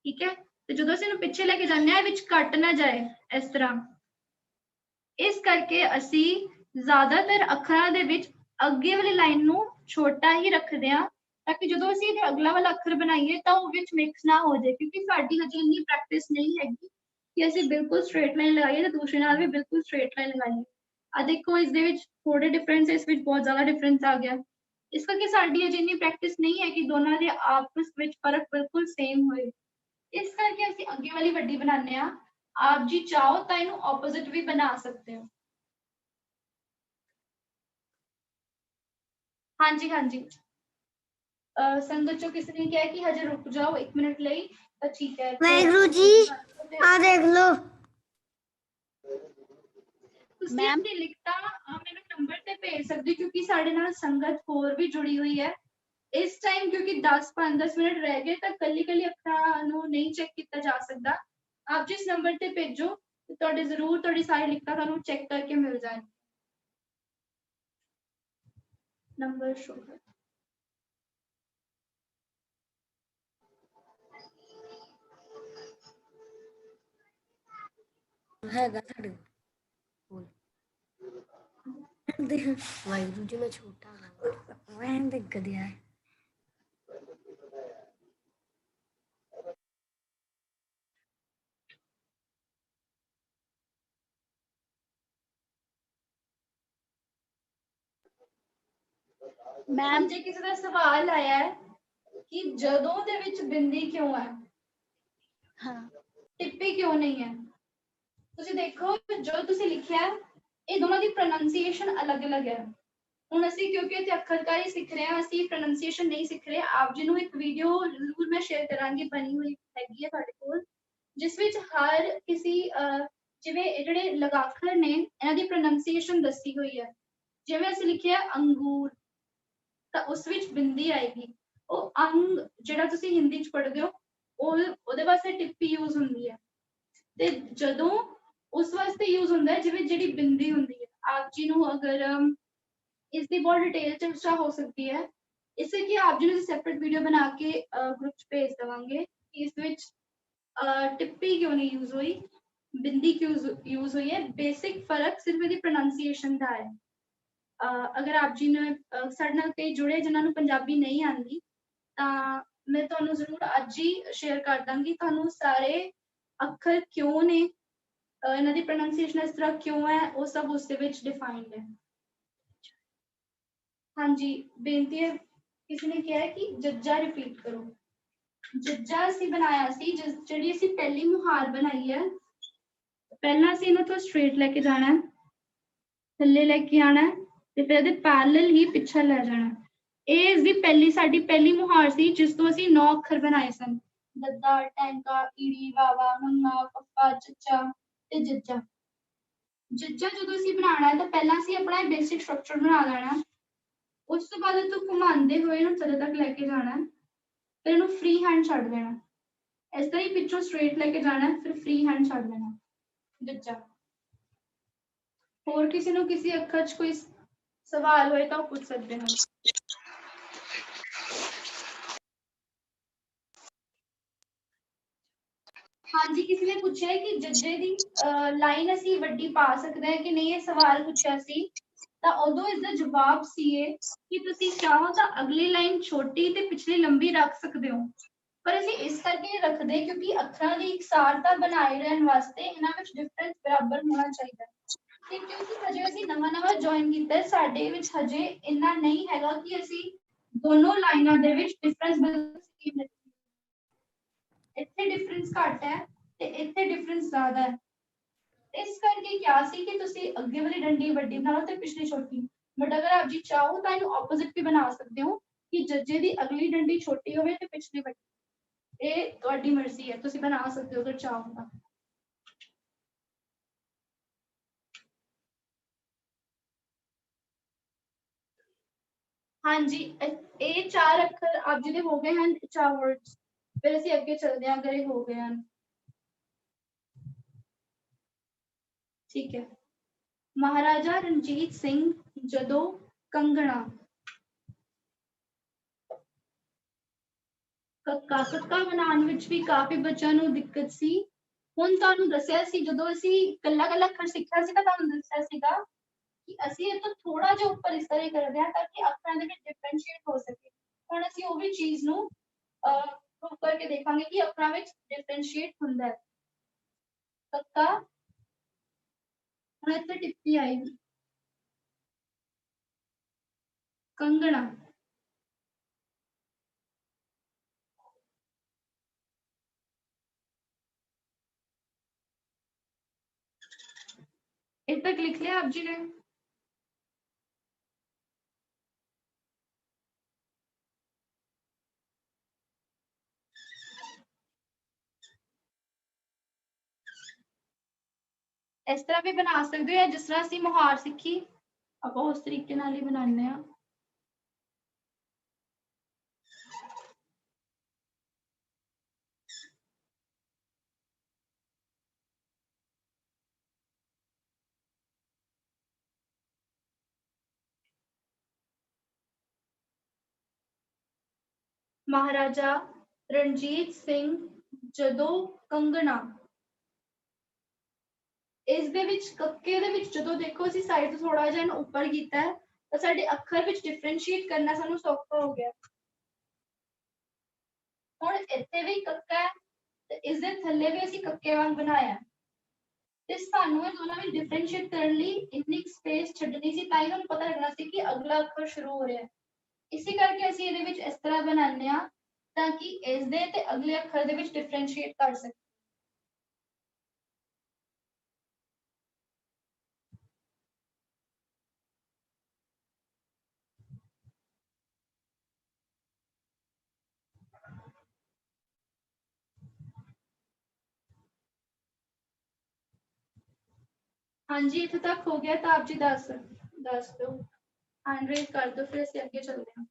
[SPEAKER 1] ਠੀਕ ਹੈ, ਤੇ ਜਦੋਂ ਅਸੀਂ ਇਹਨੂੰ ਪਿੱਛੇ ਲੈ ਕੇ ਜਾਂਦੇ ਹਾਂ ਵਿੱਚ ਕੱਟ ਨਾ ਜਾਏ ਇਸ ਤਰ੍ਹਾਂ, ਇਸ ਕਰਕੇ ਅਸੀਂ ਜ਼ਿਆਦਾਤਰ ਅੱਖਰਾਂ ਦੇ ਵਿੱਚ ਅੱਗੇ ਵਾਲੀ ਲਾਈਨ ਨੂੰ ਛੋਟਾ ਹੀ ਰੱਖਦੇ ਹਾਂ ਤਾਂ ਕਿ ਜਦੋਂ ਅਸੀਂ ਇਹਦੇ ਅਗਲਾ ਵਾਲਾ ਅੱਖਰ ਬਣਾਈਏ ਤਾਂ ਉਹ ਵਿੱਚ ਮਿਕਸ ਨਾ ਹੋ ਜਾਏ, ਕਿਉਂਕਿ ਸਾਡੀ ਹਜੇ ਇੰਨੀ ਪ੍ਰੈਕਟਿਸ ਨਹੀਂ ਹੈਗੀ ਕਿ ਅਸੀਂ ਬਿਲਕੁਲ ਸਟ੍ਰੇਟ ਲਾਈਨ ਲਗਾਈਏ ਤੇ ਦੂਸਰੇ ਨਾਲ ਵੀ ਬਿਲਕੁਲ ਸਟ੍ਰੇਟ ਲਾਈਨ ਲਗਾਈਏ। ਆ ਦੇਖੋ ਇਸ ਦੇ ਵਿੱਚ ਥੋੜੇ ਡਿਫਰੈਂਸ, ਇਸ ਵਿੱਚ ਬਹੁਤ ਜ਼ਿਆਦਾ ਡਿਫਰੈਂਸ ਆ ਗਿਆ। ਇਸ ਕਰਕੇ ਸਾਡੀ ਅਜੇ ਇੰਨੀ ਪ੍ਰੈਕਟਿਸ ਨਹੀਂ ਹੈ ਕਿ ਦੋਨਾਂ ਦੇ ਆਪਸ ਵਿੱਚ ਫਰਕ ਬਿਲਕੁਲ ਸੇਮ ਹੋਏ। ਇਸ ਕਰਕੇ ਅਸੀਂ ਅੱਗੇ ਵਾਲੀ ਵੱਡੀ ਬਣਾਉਂਦੇ ਹਾਂ। ਆਪ ਜੀ ਚਾਹੋ ਤਾਂ ਇਹਨੂੰ ਆਪੋਜ਼ਿਟ ਵੀ ਬਣਾ ਸਕਦੇ ਹੋ। हाँ जी हाँ जी। संगत चो किसी ने कहा कि हजे रुक जाओ 1 मिनट ਲਈ ਤਾਂ ਠੀਕ ਹੈ।
[SPEAKER 4] वाहिगुरु जी आ देख लो
[SPEAKER 1] ਤੁਸੀਂ ਆਪਣੀ ਲਿਖਤਾਂ ਮੈਨੂੰ ਨੰਬਰ ਤੇ ਭੇਜ ਸਕਦੇ ਕਿਉਂਕਿ ਸਾਡੇ ਨਾਲ ਸੰਗਤ ਹੋਰ ਵੀ ਜੁੜੀ ਹੋਈ ਹੈ ਇਸ ਟਾਈਮ, ਕਿਉਂਕਿ 10 ਮਿੰਟ ਰਹਿ ਗਏ ਤਾਂ ਕੱਲੀ ਅੱਖਰਾਂ ਨੂੰ ਨਹੀਂ ਚੈੱਕ ਕੀਤਾ ਜਾ ਸਕਦਾ। ਆਪ ਜਿਸ ਨੰਬਰ ਤੇ ਭੇਜੋ ਤੇ ਤੁਹਾਡੇ ਜ਼ਰੂਰ ਤੁਹਾਡੀ ਸਾਰੀ ਲਿਖਤਾਂ ਤੁਹਾਨੂੰ ਚੈੱਕ ਕਰਕੇ ਮਿਲ ਜਾਣ। ਨੰਬਰ ਸ਼ੋ ਕਰ
[SPEAKER 4] ਹੈਗਾ ਸਾਡੇ ਕੋਲ ਦੇ ਵਾਹਿਗੁਰੂ ਜੀ ਮੈਂ ਛੋਟਾ ਹਾਂ ਰਹਿਣ ਦੇ ਗਧਿਆ ਹੈ।
[SPEAKER 1] ਮੈਮ ਜੇ ਕਿਸੇ ਦਾ ਸਵਾਲ ਆਇਆ ਹੈ ਕਿ ਜਦੋਂ ਦੇ ਵਿੱਚ ਬਿੰਦੀ ਕਿਉਂ ਹੈ,
[SPEAKER 5] ਹਾਂ
[SPEAKER 1] ਟਿੱਪੀ ਕਿਉਂ ਨਹੀਂ ਹੈ, ਤੁਸੀਂ ਦੇਖੋ ਜੋ ਤੁਸੀਂ ਲਿਖਿਆ ਹੈ, ਇਹ ਦੋਨਾਂ ਦੀ ਪ੍ਰੋਨਾਂਸੀਏਸ਼ਨ ਅਲੱਗ-ਅਲੱਗ ਹੈ। ਹੁਣ ਅਸੀਂ ਕਿਉਂਕਿ ਇੱਥੇ ਅੱਖਰਕਾਰੀ ਸਿੱਖ ਰਹੇ ਹਾਂ, ਅਸੀਂ ਪ੍ਰੋਨਾਂਸੀਏਸ਼ਨ ਨਹੀਂ ਸਿੱਖ ਰਹੇ। ਆਪ ਜੀ ਨੂੰ ਇੱਕ ਵੀਡੀਓ ਜ਼ਰੂਰ ਮੈਂ ਸ਼ੇਅਰ ਕਰਾਂਗੀ, ਬਣੀ ਹੋਈ ਹੈਗੀ ਹੈ ਤੁਹਾਡੇ ਕੋਲ, ਜਿਸ ਵਿੱਚ ਹਰ ਕਿਸੇ ਜਿਵੇਂ ਇਹ ਜਿਹੜੇ ਲਗਾਖਰ ਨੇ ਇਹਨਾਂ ਦੀ ਪ੍ਰੋਨਾਂਸੀਏਸ਼ਨ ਦੱਸੀ ਹੋਈ ਹੈ। ਜਿਵੇਂ ਅਸੀਂ ਲਿਖਿਆ ਅੰਗੂਰ, ਤਾਂ ਉਸ ਵਿੱਚ ਬਿੰਦੀ ਆਏਗੀ। ਉਹ ਅੰਗ ਜਿਹੜਾ ਤੁਸੀਂ ਹਿੰਦੀ ਚ ਪੜ੍ਹਦੇ ਹੋ, ਉਹਦੇ ਵਾਸਤੇ ਟਿੱਪੀ ਯੂਜ਼ ਹੁੰਦੀ ਹੈ, ਤੇ ਜਦੋਂ ਉਸ ਵਾਸਤੇ ਯੂਜ਼ ਹੁੰਦਾ ਹੈ ਜਿਵੇਂ ਜਿਹੜੀ ਬਿੰਦੀ ਹੁੰਦੀ ਹੈ। ਆਪ ਜੀ ਨੂੰ ਅਗਰ ਇਸ ਦੀ ਬਹੁਤ ਡਿਟੇਲ ਚਰਚਾ ਹੋ ਸਕਦੀ ਹੈ, ਇਸੇ ਕਿ ਆਪ ਜੀ ਨੂੰ ਸੈਪਰੇਟ ਵੀਡੀਓ ਬਣਾ ਕੇ ਗਰੁੱਪ ਚ ਭੇਜ ਦੇਵਾਂਗੇ ਕਿ ਇਸ ਵਿੱਚ ਟਿੱਪੀ ਕਿਉਂ ਨਹੀਂ ਯੂਜ਼ ਹੋਈ, ਬਿੰਦੀ ਕਿਉਂ ਯੂਜ਼ ਹੋਈ ਹੈ। ਬੇਸਿਕ ਫਰਕ ਸਿਰਫ ਇਹਦੀ ਪ੍ਰੋਨਾਂਸੀਏਸ਼ਨ ਦਾ ਹੈ। ਅਗਰ ਆਪ ਜੀ ਨੇ ਸਾਡੇ ਨਾਲ ਕਈ ਜੁੜੇ ਜਿਨ੍ਹਾਂ ਨੂੰ ਪੰਜਾਬੀ ਨਹੀਂ ਆਉਂਦੀ, ਤਾਂ ਮੈਂ ਤੁਹਾਨੂੰ ਜ਼ਰੂਰ ਅੱਜ ਹੀ ਸ਼ੇਅਰ ਕਰ ਦਾਂਗੀ ਤੁਹਾਨੂੰ ਸਾਰੇ ਅੱਖਰ ਕਿਉਂ ਨੇ, ਇਹਨਾਂ ਦੀ ਪ੍ਰੋਨਾਂਸੀਏਸ਼ਨ ਇਸ ਤਰ੍ਹਾਂ ਕਿਉਂ ਹੈ, ਉਹ ਸਭ ਉਸ ਦੇ ਵਿੱਚ ਡਿਫਾਈਨਡ ਹੈ। ਹਾਂਜੀ, ਬੇਨਤੀ ਹੈ, ਕਿਸੇ ਨੇ ਕਿਹਾ ਹੈ ਕਿ ਜੱਜਾ ਰਿਪੀਟ ਕਰੋ। ਜੱਜਾ ਅਸੀਂ ਬਣਾਇਆ ਸੀ, ਜਿਹੜੀ ਅਸੀਂ ਪਹਿਲੀ ਮੁਹਾਰ ਬਣਾਈ ਹੈ, ਪਹਿਲਾਂ ਅਸੀਂ ਇਹਨੂੰ ਤੋਂ ਸਟ੍ਰੇਟ ਲੈ ਕੇ ਜਾਣਾ ਹੈ, ਥੱਲੇ ਲੈ ਕੇ ਆਣਾ ਹੈ, ਤੇ ਫਿਰ ਇਹਦੇ ਪੈਰਲਲ ਹੀ ਪਿੱਛੇ ਲੈ ਜਾਣਾ। ਇਹ ਇਸ ਦੀ ਸਾਡੀ ਪਹਿਲੀ ਮੁਹਾਰ ਸੀ, ਜਿਸ ਤੋਂ ਅਸੀਂ 9 ਅੱਖਰ ਬਣਾਏ ਸਨ, ਦੱਦਾ, ਟੈਂਕਾ, ਈੜੀ, ਵਾਵਾ, ਮੰਗਾ, ਪੱਪਾ, ਚੱਚਾ ਤੇ ਜੱਜਾ। ਜੱਜਾ ਜਦੋਂ ਅਸੀਂ ਬਣਾਉਣਾ ਹੈ ਤਾਂ ਪਹਿਲਾਂ ਅਸੀਂ ਆਪਣਾ ਬੇਸਿਕ ਸਟਰਕਚਰ ਬਣਾ ਲੈਣਾ, ਉਸ ਤੋਂ ਬਾਅਦ ਇਹਨੂੰ ਘੁਮਾਉਂਦੇ ਹੋਏ ਇਹਨੂੰ ਥੱਲੇ ਤੱਕ ਲੈ ਕੇ ਜਾਣਾ, ਫਿਰ ਇਹਨੂੰ ਫ੍ਰੀ ਹੈਂਡ ਛੱਡ ਦੇਣਾ। ਇਸ ਤਰ੍ਹਾਂ ਹੀ ਪਿੱਛੋਂ ਸਟ੍ਰੇਟ ਲੈ ਕੇ ਜਾਣਾ, ਫਿਰ ਫ੍ਰੀ ਹੈਂਡ ਛੱਡ ਦੇਣਾ, ਜੱਜਾ। ਹੋਰ ਕਿਸੇ ਨੂੰ ਕਿਸੇ ਅੱਖਰ 'ਚ ਕੋਈ ਸਵਾਲ ਹੋਏ ਤਾਂ ਉਹ ਪੁੱਛ ਸਕਦੇ ਹੋ। ਹਾਂਜੀ, ਕਿਸੇ ਨੇ ਪੁੱਛਿਆ ਕਿ ਜੱਜੇ ਦੀ ਲਾਈਨ ਅਸੀਂ ਵੱਡੀ ਪਾ ਸਕਦੇ ਹਾਂ ਕਿ ਨਹੀਂ, ਇਹ ਸਵਾਲ ਪੁੱਛਿਆ ਸੀ, ਤਾਂ ਉਦੋਂ ਇਸਦਾ ਜਵਾਬ ਸੀ ਇਹ ਕਿ ਤੁਸੀਂ ਚਾਹੋ ਤਾਂ ਅਗਲੀ ਲਾਈਨ ਛੋਟੀ ਤੇ ਪਿਛਲੀ ਲੰਬੀ ਰੱਖ ਸਕਦੇ ਹੋ, ਪਰ ਅਸੀਂ ਇਸ ਕਰਕੇ ਰੱਖਦੇ ਕਿਉਂਕਿ ਅੱਖਰਾਂ ਦੀ ਇਕਸਾਰਤਾ ਬਣਾਏ ਰਹਿਣ ਵਾਸਤੇ ਇਹਨਾਂ ਵਿੱਚ ਡਿਫਰੈਂਸ ਬਰਾਬਰ ਹੋਣਾ ਚਾਹੀਦਾ ਹੈ। ਤੇ ਕਿਉਂਕਿ ਹਜੇ ਅਸੀਂ ਨਵਾਂ ਜੁਆਇਨ ਕੀਤਾ, ਸਾਡੇ ਵਿੱਚ ਹਜੇ ਇੰਨਾ ਨਹੀਂ ਹੈਗਾ ਕਿ ਅਸੀਂ ਦੋਨੋਂ ਲਾਈਨਾਂ ਦੇ ਵਿੱਚ ਡਿਫਰੈਂਸ ਇੱਥੇ ਡਿਫਰੈਂਸ ਘੱਟ ਹੈ ਤੇ ਇੱਥੇ ਡਿਫਰੈਂਸ ਜ਼ਿਆਦਾ ਹੈ। ਇਸ ਕਰਕੇ ਕਿਹਾ ਸੀ ਕਿ ਤੁਸੀਂ ਅੱਗੇ ਵਾਲੀ ਡੰਡੀ ਵੱਡੀ ਬਣਾ ਲਓ ਤੇ ਪਿਛਲੀ ਛੋਟੀ, ਬਟ ਅਗਰ ਆਪ ਜੀ ਚਾਹੋ ਤਾਂ ਇਹਨੂੰ ਆਪੋਜ਼ਿਟ ਵੀ ਬਣਾ ਸਕਦੇ ਹੋ ਕਿ ਜੱਜੇ ਦੀ ਅਗਲੀ ਡੰਡੀ ਛੋਟੀ ਹੋਵੇ ਤੇ ਪਿਛਲੀ ਵੱਡੀ। ਇਹ ਤੁਹਾਡੀ ਮਰਜ਼ੀ ਹੈ, ਤੁਸੀਂ ਬਣਾ ਸਕਦੇ ਹੋ ਅਗਰ ਚਾਹੋ ਤਾਂ। ਹਾਂਜੀ, ਇਹ 4 ਅੱਖਰ ਆਪ ਜੀ ਦੇ ਹੋ ਗਏ ਹਨ, 4 ਵਰਡਸ। ਫਿਰ ਅਸੀਂ ਅੱਗੇ ਚੱਲਦੇ ਹਾਂ ਅਗਰ ਇਹ ਹੋ ਗਏ ਹਨ। ਠੀਕ ਹੈ। ਮਹਾਰਾਜਾ ਰਣਜੀਤ ਸਿੰਘ ਜਦੋਂ ਕੰਗਣਾ, ਕੱਕਾ ਬਣਾਉਣ ਵਿੱਚ ਵੀ ਕਾਫੀ ਬੱਚਿਆਂ ਨੂੰ ਦਿੱਕਤ ਸੀ। ਹੁਣ ਤੁਹਾਨੂੰ ਦੱਸਿਆ ਸੀ, ਜਦੋਂ ਅਸੀਂ ਕੱਲਾ ਅੱਖਰ ਸਿੱਖਿਆ ਸੀ ਤਾਂ ਤੁਹਾਨੂੰ ਦੱਸਿਆ ਸੀਗਾ ਕਿ ਅਸੀਂ ਇਹ ਤੋਂ ਥੋੜਾ ਜਿਹਾ ਉੱਪਰ ਇਸ ਤਰ੍ਹਾਂ ਕਰਦੇ ਹਾਂ ਤਾਂ ਕਿ ਅੱਖਰਾਂ ਦੇ ਵਿੱਚ ਡਿਫਰੈਂਸ਼ੀਏਟ ਹੋ ਸਕੇ। ਹੁਣ ਅਸੀਂ ਉਹ ਵੀ ਚੀਜ਼ ਨੂੰ ਪ੍ਰੂਵ ਕਰਕੇ ਦੇਖਾਂਗੇ ਕਿ ਅੱਖਰਾਂ ਵਿੱਚ ਡਿਫਰੈਂਸ਼ੀਏਟ ਹੁੰਦਾ ਹੈ। ਕੱਕਾ, ਹੁਣ ਇੱਥੇ ਟਿੱਪੀ ਆਏਗੀ, ਕੰਗਣਾ, ਇੱਥੇ ਤੱਕ ਲਿਖ ਲਿਆ ਆਪ ਜੀ ਨੇ? ਇਸ ਤਰ੍ਹਾਂ ਵੀ ਬਣਾ ਸਕਦੇ ਹੋ, ਜਿਸ ਤਰ੍ਹਾਂ ਅਸੀਂ ਮੁਹਾਰ ਸਿੱਖੀ ਆਪਾਂ ਉਸ ਤਰੀਕੇ ਨਾਲ ਹੀ ਬਣਾਉਂਦੇ ਹਾਂ। ਮਹਾਰਾਜਾ ਰਣਜੀਤ ਸਿੰਘ ਜਦੋਂ ਕੰਗਣਾ, ਇਸ ਦੇ ਵਿੱਚ ਕੱਕੇ ਦੇ ਵਿੱਚ ਜਦੋਂ ਦੇਖੋ ਅਸੀਂ ਸਾਈਡ ਤੋਂ ਥੋੜਾ ਜਿਹਾ ਉੱਪਰ ਕੀਤਾ ਹੈ ਤਾਂ ਸਾਡੇ ਅੱਖਰ ਵਿੱਚ ਡਿਫਰੈਂਸ਼ੀਏਟ ਕਰਨਾ ਸਾਨੂੰ ਸੌਖਾ ਹੋ ਗਿਆ। ਹੁਣ ਇੱਥੇ ਵੀ ਕੱਕਾ ਹੈ ਤੇ ਇਸ ਦੇ ਥੱਲੇ ਵੀ ਅਸੀਂ ਕੱਕੇ ਵਾਂਗ ਬਣਾਇਆ ਤੇ ਸਾਨੂੰ ਇਹ ਦੋਨਾਂ ਵਿੱਚ ਡਿਫਰੈਂਸ਼ੀਏਟ ਕਰਨ ਲਈ ਇੰਨੀ ਸਪੇਸ ਛੱਡਣੀ ਸੀ ਤਾਂ ਹੀ ਤੁਹਾਨੂੰ ਪਤਾ ਲੱਗਣਾ ਸੀ ਕਿ ਅਗਲਾ ਅੱਖਰ ਸ਼ੁਰੂ ਹੋ ਰਿਹਾ ਹੈ। ਇਸੇ ਕਰਕੇ ਅਸੀਂ ਇਹਦੇ ਵਿੱਚ ਇਸ ਤਰ੍ਹਾਂ ਬਣਾਉਂਦੇ ਹਾਂ ਤਾਂ ਕਿ ਇਸ ਦੇ ਤੇ ਅਗਲੇ ਅੱਖਰ ਦੇ ਵਿੱਚ ਡਿਫਰੈਂਸ਼ੀਏਟ ਕਰ ਸਕੀਏ। हाँ जी इतने तक हो गया तो आप जी दस दो हैंड रेज कर दो फिर ਅਸੀਂ ਅੱਗੇ ਚੱਲਦੇ ਹਾਂ।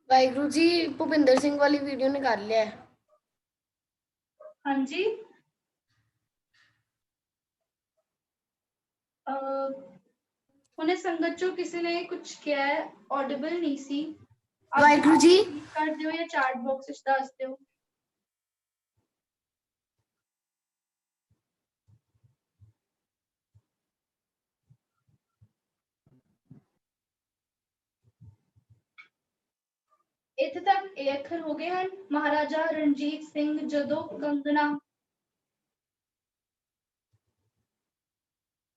[SPEAKER 4] ਵਾਹਿਗੁਰੂ ਜੀ ਭੁਪਿੰਦਰ ਸਿੰਘ ਵਾਲੀ ਵੀਡੀਓ ਨੇ ਕਰ ਲਿਆ ਹੈ।
[SPEAKER 1] हाँ जी ਉਹਨੇ ਸੰਗਤ ਚੋਂ ਕਿਸੇ ਨੇ ਕੁਝ ਕਿਹਾ ਹੈ ਆਡੀਬਲ ਨਹੀਂ ਸੀ।
[SPEAKER 4] ਵਾਹਿਗੁਰੂ ਜੀ
[SPEAKER 1] ਕਰ ਦਿਓ ਜਾਂ ਚੈਟ ਬਾਕਸ ਵਿੱਚ ਦੱਸ ਦਿਓ। ਇੱਥੇ ਤੱਕ ਇਹ ਅੱਖਰ ਹੋ ਗਏ ਹਨ। ਮਹਾਰਾਜਾ ਰਣਜੀਤ ਸਿੰਘ ਜਦੋਂ ਕੰਗਣਾ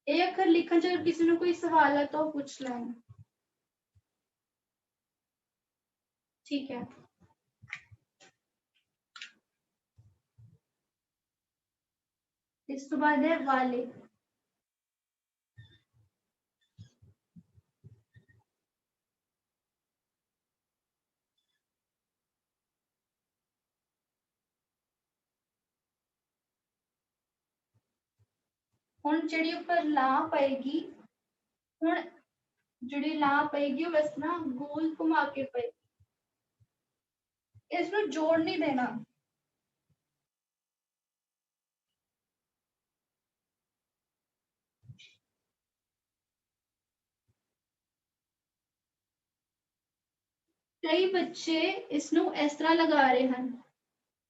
[SPEAKER 1] ਇਹ ਅੱਖਰ ਲਿਖਣ ਚ ਕਿਸੇ ਨੂੰ ਕੋਈ ਸਵਾਲ ਹੈ ਤਾਂ ਉਹ ਪੁੱਛ ਲੈਣ। ठीक है इस तो बाद है वाले। ਹੁਣ ਜਿਹੜੀ ਉੱਪਰ ਲਾਂ ਪਏਗੀ ਹੁਣ ਜਿਹੜੀ ਲਾਂ ਪਏਗੀ ਉਹ ਇਸ ਤਰ੍ਹਾਂ ਗੋਲ ਘੁਮਾ ਕੇ ਪਏਗੀ। इसमें जोड़ नहीं देना। कई बच्चे इसनों इस तरह लगा रहे हैं।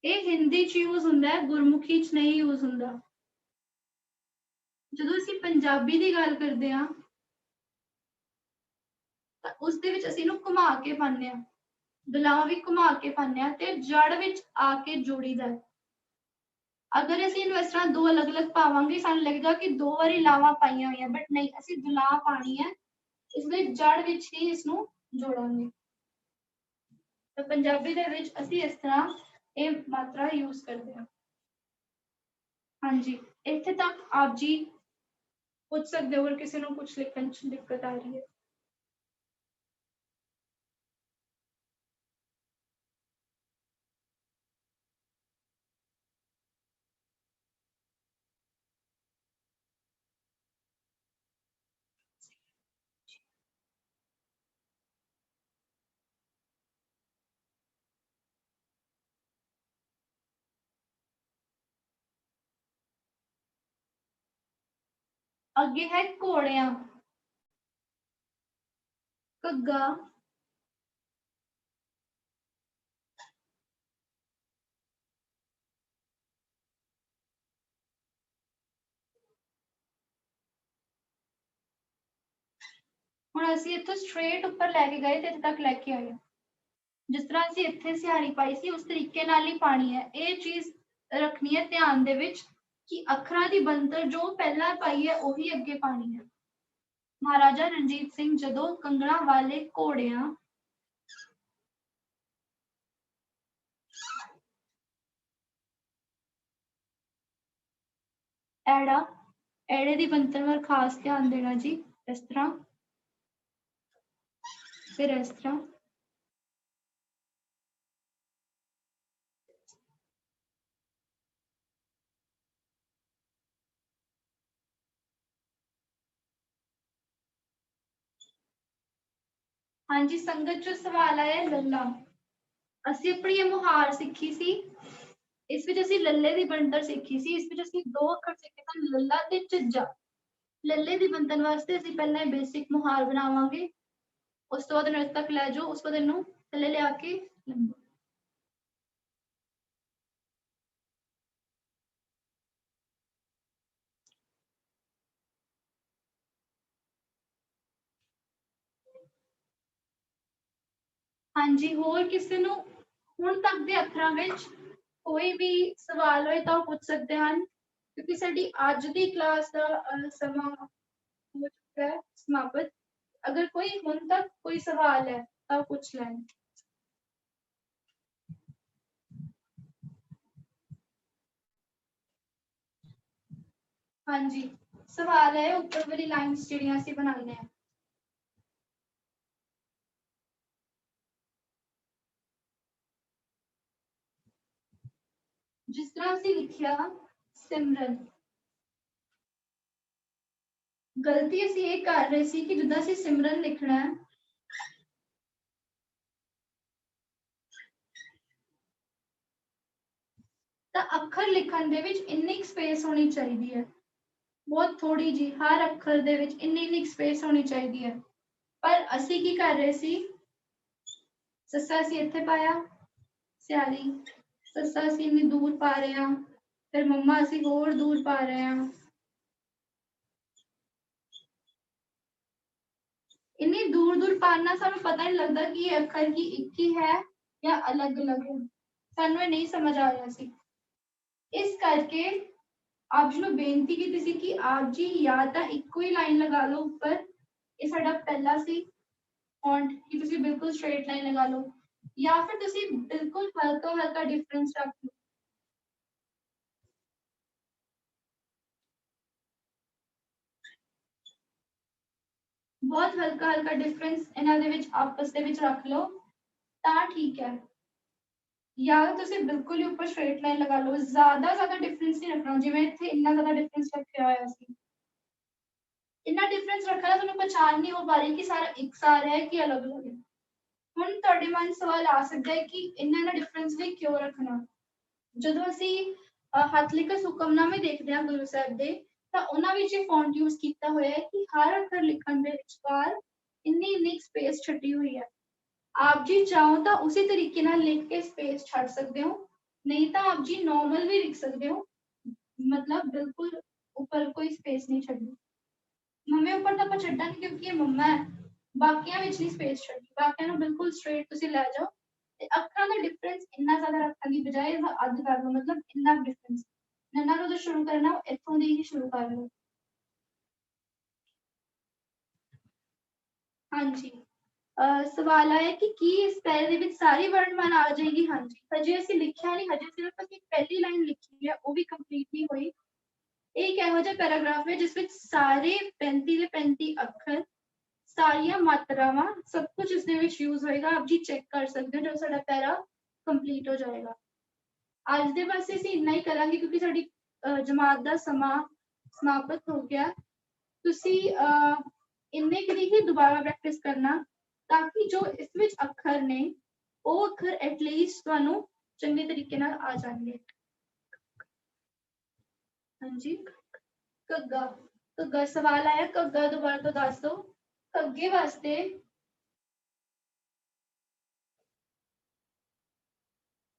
[SPEAKER 1] ये हिंदी च यूज हुंदा है गुरमुखी च नहीं यूज हुंदा। ਜਦੋਂ ਅਸੀਂ ਪੰਜਾਬੀ ਦੀ ਗੱਲ ਕਰਦੇ ਹਾਂ ਤਾਂ ਉਸ ਦੇ ਵਿੱਚ ਅਸੀਂ ਇਹਨੂੰ ਘੁਮਾ ਕੇ ਪਾਉਂਦੇ ਹਾਂ। ਗਲਾਵਾਂ ਵੀ ਘੁਮਾ ਕੇ ਪਾਉਂਦੇ ਹਾਂ ਤੇ ਜੜ ਵਿੱਚ ਆ ਕੇ ਜੋੜੀਦਾ। अगर ਅਸੀਂ ਇਹਨੂੰ ਇਸ ਤਰ੍ਹਾਂ ਦੋ ਅਲੱਗ-ਅਲੱਗ ਪਾਵਾਂਗੇ ਸਾਨੂੰ ਲੱਗੇਗਾ ਕਿ ਦੋ ਵਾਰੀ ਲਾਵਾਂ ਪਾਈਆਂ ਹੋਈਆਂ ਬਟ ਨਹੀਂ ਅਸੀਂ ਦੁਲਾ ਪਾਣੀ ਹੈ ਇਸ ਲਈ ਜੜ ਵਿੱਚ ਹੀ ਇਸ ਨੂੰ ਜੋੜਾਂਗੇ। ਤਾਂ ਪੰਜਾਬੀ ਦੇ ਵਿੱਚ ਅਸੀਂ ਇਸ ਤਰ੍ਹਾਂ ਇਹ ਮਾਤਰਾ ਯੂਜ਼ ਕਰਦੇ ਹਾਂ। ਹਾਂਜੀ ਇੱਥੇ ਤੱਕ ਆਪ ਜੀ ਪੁੱਛ ਸਕਦੇ ਹੋ ਅਗਰ ਕਿਸੇ ਨੂੰ ਕੁਝ ਲਿਖਣ ਚ ਦਿੱਕਤ ਆ ਰਹੀ ਹੈ। ਅੱਗੇ ਹੈ ਘੋੜਿਆਂ ਘੱਗਾ ਹੁਣ ਅਸੀਂ ਇੱਥੋਂ ਸਟ੍ਰੇਟ ਉੱਪਰ ਲੈ ਕੇ ਗਏ ਤੇ ਇੱਥੇ ਤੱਕ ਲੈ ਕੇ ਆਏ। ਜਿਸ ਤਰ੍ਹਾਂ ਅਸੀਂ ਇੱਥੇ ਸਿਹਾਰੀ ਪਾਈ ਸੀ ਉਸ ਤਰੀਕੇ ਨਾਲ ਹੀ ਪਾਣੀ ਹੈ। ਇਹ ਚੀਜ਼ ਰੱਖਣੀ ਹੈ ਧਿਆਨ ਦੇ ਵਿੱਚ ਕਿ ਅੱਖਰਾਂ ਦੀ ਬਣਤਰ ਜੋ ਪਹਿਲਾਂ ਪਾਈ ਹੈ ਉਹੀ ਅੱਗੇ ਪਾਣੀ ਹੈ। ਮਹਾਰਾਜਾ ਰਣਜੀਤ ਸਿੰਘ ਜਦੋਂ ਕੰਗਣਾ ਵਾਲੇ ਘੋੜਿਆਂ ਐੜਾ ਐੜੇ ਦੀ ਬਣਤਰ ਵੱਲ ਖਾਸ ਧਿਆਨ ਦੇਣਾ ਜੀ। ਇਸ ਤਰ੍ਹਾਂ ਫਿਰ ਇਸ ਤਰ੍ਹਾਂ ਹਾਂਜੀ ਸੰਗਤ ਚੋਂ ਸਵਾਲ ਆਇਆ ਲੱਲਾ। ਅਸੀਂ ਆਪਣੀ ਇਹ ਮੁਹਾਰ ਸਿੱਖੀ ਸੀ ਇਸ ਵਿੱਚ ਅਸੀਂ ਲੱਲੇ ਦੀ ਬਣਤਰ ਸਿੱਖੀ ਸੀ। ਇਸ ਵਿੱਚ ਅਸੀਂ ਦੋ ਅੱਖਰ ਸਿੱਖੇ ਸਨ ਲੱਲਾ ਤੇ ਝੱਜਾ। ਲੱਲੇ ਦੀ ਬਣਤਰ ਵਾਸਤੇ ਅਸੀਂ ਪਹਿਲਾਂ ਇਹ ਬੇਸਿਕ ਮੁਹਾਰ ਬਣਾਵਾਂਗੇ ਉਸ ਤੋਂ ਬਾਅਦ ਨਰਤ ਤੱਕ ਲੈ ਜਾਓ ਉਸ ਤੋਂ ਬਾਅਦ ਇਹਨੂੰ ਥੱਲੇ ਲਿਆ ਕੇ ਲੰਬੋ। ਹਾਂਜੀ, ਹੋਰ ਕਿਸੇ ਨੂੰ ਹੁਣ ਤੱਕ ਦੇ ਅੱਖਰਾਂ ਵਿੱਚ ਕੋਈ ਵੀ ਸਵਾਲ ਹੋਏ ਤਾਂ ਉਹ ਪੁੱਛ ਸਕਦੇ ਹਨ, ਕਿਉਂਕਿ ਸਾਡੀ ਅੱਜ ਦੀ ਕਲਾਸ ਦਾ ਸਮਾਂ ਹੋ ਚੁੱਕਾ ਹੈ ਸਮਾਪਤ। ਅਗਰ ਕੋਈ ਹੁਣ ਤੱਕ ਕੋਈ ਸਵਾਲ ਹੈ ਤਾਂ ਉਹ ਪੁੱਛ ਲੈਣ। ਹਾਂਜੀ, ਸਵਾਲ ਹੈ ਉੱਪਰ ਵਾਲੀ ਲਾਈਨਸ ਜਿਹੜੀਆਂ ਅਸੀਂ ਬਣਾਈਆਂ ਹੈ। ਜਿਸ ਤਰ੍ਹਾਂ ਅਸੀਂ ਲਿਖਿਆ ਸਿਮਰਨ, ਗਲਤੀ ਅਸੀਂ ਇਹ ਕਰ ਰਹੇ ਸੀ ਕਿ ਜਿੱਦਾਂ ਅਸੀਂ ਸਿਮਰਨ ਲਿਖਣਾ ਹੈ ਤਾਂ ਅੱਖਰ ਲਿਖਣ ਦੇ ਵਿੱਚ ਇੰਨੀ ਸਪੇਸ ਹੋਣੀ ਚਾਹੀਦੀ ਹੈ, ਬਹੁਤ ਥੋੜੀ ਜੀ, ਹਰ ਅੱਖਰ ਦੇ ਵਿੱਚ ਇੰਨੀ ਸਪੇਸ ਹੋਣੀ ਚਾਹੀਦੀ ਹੈ। ਪਰ ਅਸੀਂ ਕੀ ਕਰ ਰਹੇ ਸੀ, ਸੱਸਾ ਅਸੀਂ ਇੱਥੇ ਪਾਇਆ, ਸਿਆਲੀ ਸੱਸਾ ਅਸੀਂ ਇੰਨੀ ਦੂਰ ਪਾ ਰਹੇ ਹਾਂ, ਫਿਰ ਮੰਮਾ ਅਸੀਂ ਹੋਰ ਦੂਰ ਪਾ ਰਹੇ ਹਾਂ। ਇੰਨੀ ਦੂਰ ਪਾਣ ਨਾਲ ਸਾਨੂੰ ਪਤਾ ਨਹੀਂ ਲੱਗਦਾ ਕਿ ਇਹ ਅੱਖਰ ਕੀ ਇੱਕ ਹੀ ਹੈ ਜਾਂ ਅਲੱਗ-ਅਲੱਗ ਹੈ, ਸਾਨੂੰ ਇਹ ਨਹੀਂ ਸਮਝ ਆ ਰਿਹਾ ਸੀ। ਇਸ ਕਰਕੇ ਆਪ ਜੀ ਨੂੰ ਬੇਨਤੀ ਕੀਤੀ ਸੀ ਕਿ ਆਪ ਜੀ ਜਾਂ ਤਾਂ ਇੱਕੋ ਹੀ ਲਾਈਨ ਲਗਾ ਲਓ ਉੱਪਰ, ਇਹ ਸਾਡਾ ਪਹਿਲਾ ਸੀ ਫੌਂਟ ਕਿ ਤੁਸੀਂ ਬਿਲਕੁਲ ਸਟ੍ਰੇਟ ਲਾਈਨ ਲਗਾ ਲਓ, ਜਾਂ ਫਿਰ ਤੁਸੀਂ ਬਿਲਕੁਲ ਹਲਕਾ ਡਿਫਰੈਂਸ ਰੱਖ ਲਓ। ਬਹੁਤ ਹਲਕਾ ਡਿਫਰੈਂਸ ਇਹਨਾਂ ਦੇ ਵਿੱਚ ਆਪਸ ਦੇ ਵਿੱਚ ਰੱਖ ਲਓ ਤਾਂ ਠੀਕ ਹੈ, ਜਾਂ ਤੁਸੀਂ ਬਿਲਕੁਲ ਹੀ ਉੱਪਰ ਸਟ੍ਰੇਟ ਲਾਈਨ ਲਗਾ ਲਓ। ਜ਼ਿਆਦਾ ਡਿਫਰੈਂਸ ਨਹੀਂ ਰੱਖਣਾ, ਜਿਵੇਂ ਇੱਥੇ ਇੰਨਾ ਜ਼ਿਆਦਾ ਡਿਫਰੈਂਸ ਰੱਖਿਆ ਹੋਇਆ ਸੀ। ਇੰਨਾ ਡਿਫਰੈਂਸ ਰੱਖਣਾ ਤੁਹਾਨੂੰ ਪਛਾਣ ਨਹੀਂ ਹੋ ਪਾ ਰਹੀ ਕਿ ਸਾਰਾ ਇੱਕਸਾਰ ਹੈ ਕਿ ਅਲੱਗ-ਅਲੱਗ ਹੈ। ਹੁਣ ਤੁਹਾਡੇ ਮਨ ਸਵਾਲ ਆ ਸਕਦਾ ਹੈ ਕਿ ਇੰਨਾ ਡਿਫਰੈਂਸ ਵੀ ਕਿਉਂ ਰੱਖਣਾ। ਜਦੋਂ ਅਸੀਂ ਹੱਥ ਲਿਖਤ ਹੁਕਮਨਾਮੇ ਦੇਖਦੇ ਹਾਂ ਗੁਰੂ ਸਾਹਿਬ ਦੇ, ਤਾਂ ਉਹਨਾਂ ਵਿੱਚ ਇਹ ਫੌਂਟ ਯੂਜ਼ ਕੀਤਾ ਹੋਇਆ ਹੈ ਕਿ ਹਰ ਅੱਖਰ ਲਿਖਣ ਦੇ ਵਿਚਕਾਰ ਇੰਨੀ ਸਪੇਸ ਛੱਡੀ ਹੋਈ ਹੈ। ਆਪ ਜੀ ਚਾਹੋ ਤਾਂ ਉਸੇ ਤਰੀਕੇ ਨਾਲ ਲਿਖ ਕੇ ਸਪੇਸ ਛੱਡ ਸਕਦੇ ਹੋ, ਨਹੀਂ ਤਾਂ ਆਪ ਜੀ ਨॉर्मल ਵੀ ਲਿਖ ਸਕਦੇ ਹੋ, ਮਤਲਬ ਬਿਲਕੁਲ ਉੱਪਰ ਕੋਈ ਸਪੇਸ ਨਹੀਂ ਛੱਡਣੀ। ਮੰਮੇ ਉੱਪਰ ਤਾਂ ਆਪਾਂ ਛੱਡਾਂਗੇ ਕਿਉਂਕਿ ਇਹ ਮੰਮਾ ਹੈ, ਬਾਕੀਆਂ ਵਿੱਚ ਨਹੀਂ ਸਪੇਸ ਛੱਡਣੀ, ਬਾਕੀਆਂ ਨੂੰ ਬਿਲਕੁਲ ਸਟ੍ਰੇਟ ਤੁਸੀਂ ਲੈ ਜਾਓ ਤੇ ਅੱਖਰਾਂ ਦਾ ਡਿਫਰੈਂਸ ਇੰਨਾ ਜ਼ਿਆਦਾ ਰੱਖਣ ਦੀ ਬਜਾਏ ਅੱਧ ਕਰ ਲਓ, ਮਤਲਬ ਇੰਨਾ ਡਿਫਰੈਂਸ ਨੰਨਾ ਨੂੰ ਜੋ ਸ਼ੁਰੂ ਕਰਨਾ ਉਹ ਇੱਥੋਂ ਦੀ ਹੀ ਸ਼ੁਰੂ ਕਰ ਲਓ। ਹਾਂਜੀ, ਸਵਾਲ ਆਇਆ ਕਿ ਕੀ ਇਸ ਪੈਰੇ ਦੇ ਵਿੱਚ ਸਾਰੀ ਵਰਣਮਾਲਾ ਆ ਜਾਏਗੀ। ਹਾਂਜੀ, ਹਜੇ ਅਸੀਂ ਲਿਖਿਆ ਨਹੀਂ, ਹਜੇ ਸਿਰਫ ਅਸੀਂ ਪਹਿਲੀ ਲਾਈਨ ਲਿਖੀ ਹੈ, ਉਹ ਵੀ ਕੰਪਲੀਟ ਨਹੀਂ ਹੋਈ। ਇਹ ਇੱਕ ਇਹੋ ਜਿਹਾ ਪੈਰਾਗ੍ਰਾਫ ਹੈ ਜਿਸ ਵਿੱਚ ਸਾਰੇ 35 ਦੇ 35 ਅੱਖਰ, ਸਾਰੀਆਂ ਮਾਤਰਾਵਾਂ, ਸਭ ਕੁਝ ਇਸ ਦੇ ਵਿੱਚ ਯੂਜ਼ ਹੋਏਗਾ। ਆਪ ਜੀ ਚੈੱਕ ਕਰ ਸਕਦੇ ਹੋ ਜਦੋਂ ਸਾਡਾ ਪੈਰਾ ਕੰਪਲੀਟ ਹੋ ਜਾਏਗਾ। ਅੱਜ ਦੇ ਪਾਸੇ ਅਸੀਂ ਇੰਨਾ ਹੀ ਕਰਾਂਗੇ ਕਿਉਂਕਿ ਸਾਡੀ ਜਮਾਤ ਦਾ ਸਮਾਂ ਸਮਾਪਤ ਹੋ ਗਿਆ। ਤੁਸੀਂ ਇੰਨੇ ਕੁ ਦੀ ਹੀ ਦੁਬਾਰਾ ਪ੍ਰੈਕਟਿਸ ਕਰਨਾ ਤਾਂ ਕਿ ਜੋ ਇਸ ਵਿੱਚ ਅੱਖਰ ਨੇ ਉਹ ਅੱਖਰ ਐਟਲੀਸਟ ਤੁਹਾਨੂੰ ਚੰਗੇ ਤਰੀਕੇ ਨਾਲ ਆ ਜਾਣਗੇ। ਹਾਂਜੀ, ਘੱਗਾ ਸਵਾਲ ਆਇਆ, ਘੱਗਾ ਦੁਬਾਰਾ ਤੋਂ ਦੱਸ ਦਿਓ। ਘੱਗੇ ਵਾਸਤੇ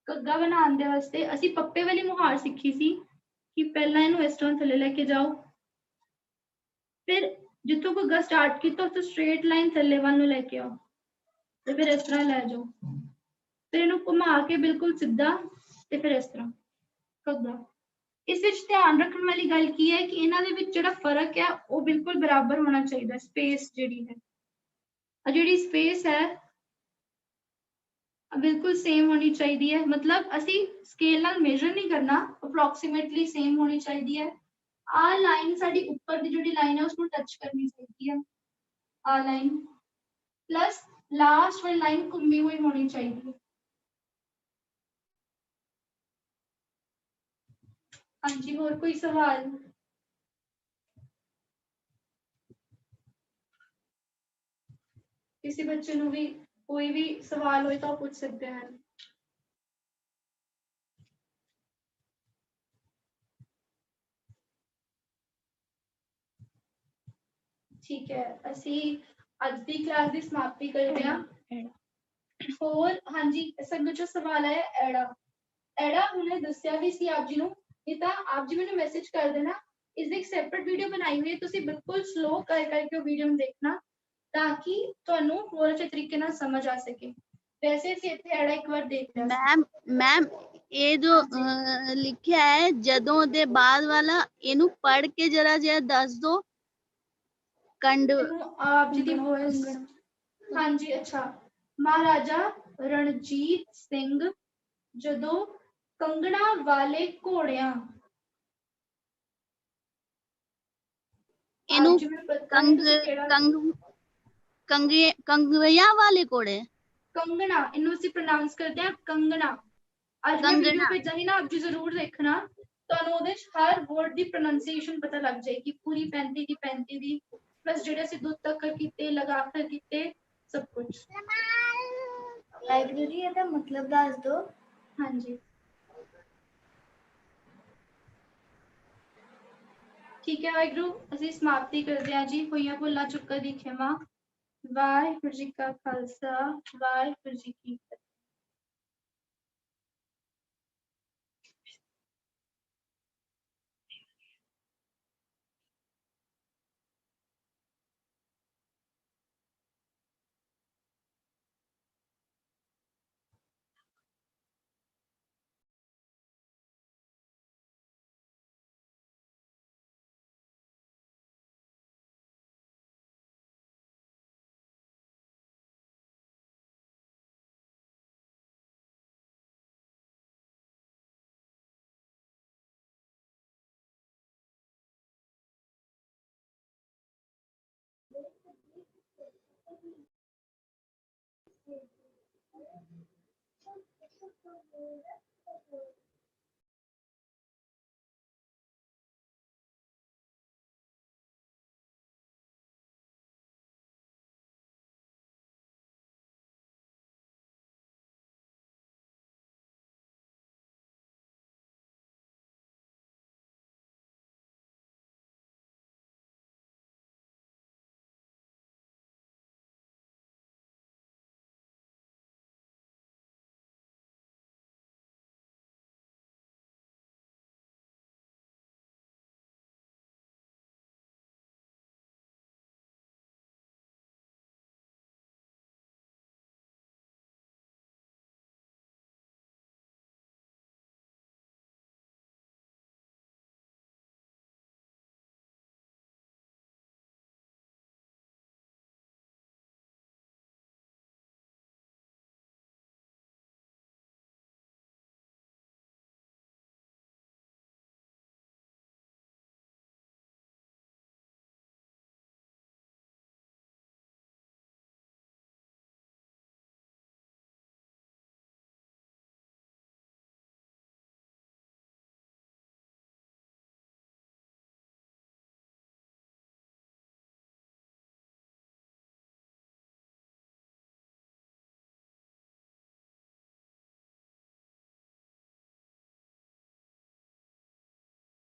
[SPEAKER 1] ਘੱਗਾ ਬਣਾਉਣ ਦੇ ਵਾਸਤੇ ਅਸੀਂ ਪੱਪੇ ਵਾਲੀ ਮੁਹਾਰ ਸਿੱਖੀ ਸੀ ਕਿ ਪਹਿਲਾਂ ਇਹਨੂੰ ਇਸ ਤਰ੍ਹਾਂ ਥੱਲੇ ਲੈ ਕੇ ਜਾਓ, ਫਿਰ ਜਿੱਥੋਂ ਘੱਗਾ ਸਟਾਰਟ ਕੀਤਾ ਉੱਥੋਂ ਸਟ੍ਰੇਟ ਲਾਈਨ ਥੱਲੇ ਵੱਲ ਨੂੰ ਲੈ ਕੇ ਆਓ ਤੇ ਫਿਰ ਇਸ ਤਰ੍ਹਾਂ ਲੈ ਜਾਓ, ਫਿਰ ਇਹਨੂੰ ਘੁਮਾ ਕੇ ਬਿਲਕੁਲ ਸਿੱਧਾ ਤੇ ਫਿਰ ਇਸ ਤਰ੍ਹਾਂ ਘੱਗਾ। ਇਸ ਵਿੱਚ ਧਿਆਨ ਰੱਖਣ ਵਾਲੀ ਗੱਲ ਕੀ ਹੈ ਕਿ ਇਹਨਾਂ ਦੇ ਵਿੱਚ ਜਿਹੜਾ ਫਰਕ ਹੈ ਉਹ ਬਿਲਕੁਲ ਬਰਾਬਰ ਹੋਣਾ ਚਾਹੀਦਾ। ਸਪੇਸ ਜਿਹੜੀ ਹੈ, ਜਿਹੜੀ ਸਪੇਸ ਹੈ ਬਿਲਕੁਲ ਸੇਮ ਹੋਣੀ ਚਾਹੀਦੀ ਹੈ, ਮਤਲਬ ਅਸੀਂ ਸਕੇਲ ਨਾਲ ਮੇਜਰ ਨਹੀਂ ਕਰਨਾ, ਅਪਰੋਕਸੀਮੇਟਲੀ ਸੇਮ ਹੋਣੀ ਚਾਹੀਦੀ ਹੈ। ਆਹ ਲਾਈਨ ਸਾਡੀ ਉੱਪਰ ਦੀ ਜਿਹੜੀ ਲਾਈਨ ਹੈ ਉਸਨੂੰ ਟੱਚ ਕਰਨੀ ਚਾਹੀਦੀ ਹੈ, ਆਹ ਲਾਈਨ ਪਲੱਸ ਲਾਸਟ ਵਾਲੀ ਲਾਈਨ ਘੁੰਮੀ ਹੋਈ ਹੋਣੀ ਚਾਹੀਦੀ ਹੈ। ਹਾਂਜੀ, ਹੋਰ ਕੋਈ ਸਵਾਲ? ਕਿਸੇ ਬੱਚੇ ਨੂੰ ਵੀ ਕੋਈ ਵੀ ਸਵਾਲ ਹੋਏ ਤਾਂ ਪੁੱਛ ਸਕਦੇ ਹਨ। ਠੀਕ ਹੈ, ਅਸੀਂ ਅੱਜ ਦੀ ਕਲਾਸ ਦੀ ਸਮਾਪਤੀ ਕਰਦੇ ਹਾਂ। ਹੋਰ ਹਾਂਜੀ, ਸੰਗਤ ਚੋਂ ਸਵਾਲ ਆਇਆ ਐੜਾ ਹੁਣੇ ਦੱਸਿਆ ਵੀ ਸੀ ਆਪ ਜੀ ਨੂੰ, ਨਹੀਂ ਤਾਂ ਆਪ ਜੀ ਮੈਨੂੰ ਮੈਸੇਜ ਕਰ ਦੇਣਾ। ਇਸ ਦੀ ਇੱਕ ਸੈਪਰੇਟ ਵੀਡੀਓ ਬਣਾਈ ਹੋਈ ਹੈ, ਤੁਸੀਂ ਬਿਲਕੁਲ ਸਲੋ ਕਰਕੇ ਉਹ ਵੀਡੀਓ ਨੂੰ ਦੇਖਣਾ ਤਾਂ ਕਿ ਤੁਹਾਨੂੰ ਹੋਰ ਅੱਛੇ ਤਰੀਕੇ ਨਾਲ ਸਮਝ ਆ ਸਕੇ। वैसे से इत्थे आड़ा एक बार देख लिया
[SPEAKER 5] मैम मैम ये जो लिखा है जदों दे बाद वाला इनू पढ़ के जरा जरा दस दो कंड
[SPEAKER 1] ਇਹਨੂੰ ਆਪ ਜੀ ਦੀ ਵੌਇਸ ਹਾਂਜੀ ਅੱਛਾ ਮਹਾਰਾਜਾ ਰਣਜੀਤ ਸਿੰਘ ਜਦੋਂ ਕੰਗਣਾ ਵਾਲੇ ਘੋੜਿਆਂ
[SPEAKER 5] इनू
[SPEAKER 1] ਅੱਜ ਮੈਨੂੰ ਪਤਾ ਨਹੀਂ
[SPEAKER 5] कंग
[SPEAKER 1] ਤੁਸੀਂ ਕਿਹੜਾ
[SPEAKER 5] कंग कंगे कंगया वाले कोड़े
[SPEAKER 1] ਕੰਗਣਾ ਇਹਨੂੰ ਅਸੀਂ ਪ੍ਰੋਨਾਂਸ ਕਰਦੇ ਹਾਂ ਕੰਗਣਾ ਅੱਜ ਮੈਂ ਵੀਡੀਓ
[SPEAKER 5] कंगना
[SPEAKER 1] ਭੇਜਾਂਗੀ ਨਾ ਆਪ ਜੀ ਜ਼ਰੂਰ ਦੇਖਣਾ ਤੁਹਾਨੂੰ ਉਹਦੇ ਚ ਹਰ ਵਰਡ ਦੀ ਪ੍ਰੋਨਾਂਸੀਏਸ਼ਨ ਪਤਾ ਲੱਗ ਜਾਏਗੀ ਪੂਰੀ 35 ਦੀ 35 ਦੀ ਪਲੱਸ ਜਿਹੜੇ ਅਸੀਂ ਦੁੱਧ ਤੱਕ ਕੀਤੇ ਲਗਾ ਕਰ ਕੀਤੇ ਸਭ ਕੁਝ
[SPEAKER 4] ਲਾਇਬ੍ਰੇਰੀ ਇਹਦਾ ਮਤਲਬ ਦੱਸ ਦਿਓ।
[SPEAKER 1] ਹਾਂਜੀ ਠੀਕ ਹੈ ਵਾਹਿਗੁਰੂ ਅਸੀਂ ਸਮਾਪਤੀ ਕਰਦੇ ਹਾਂ ਜੀ ਹੋਈਆਂ ਭੁੱਲਾਂ ਚੁੱਕਾਂ ਦੀ ਖਿਮਾ ਵਾਹਿਗੁਰੂ ਜੀ ਕਾ ਖਾਲਸਾ ਵਾਹਿਗੁਰੂ ਜੀ ਕੀ ਫਤਿਹ।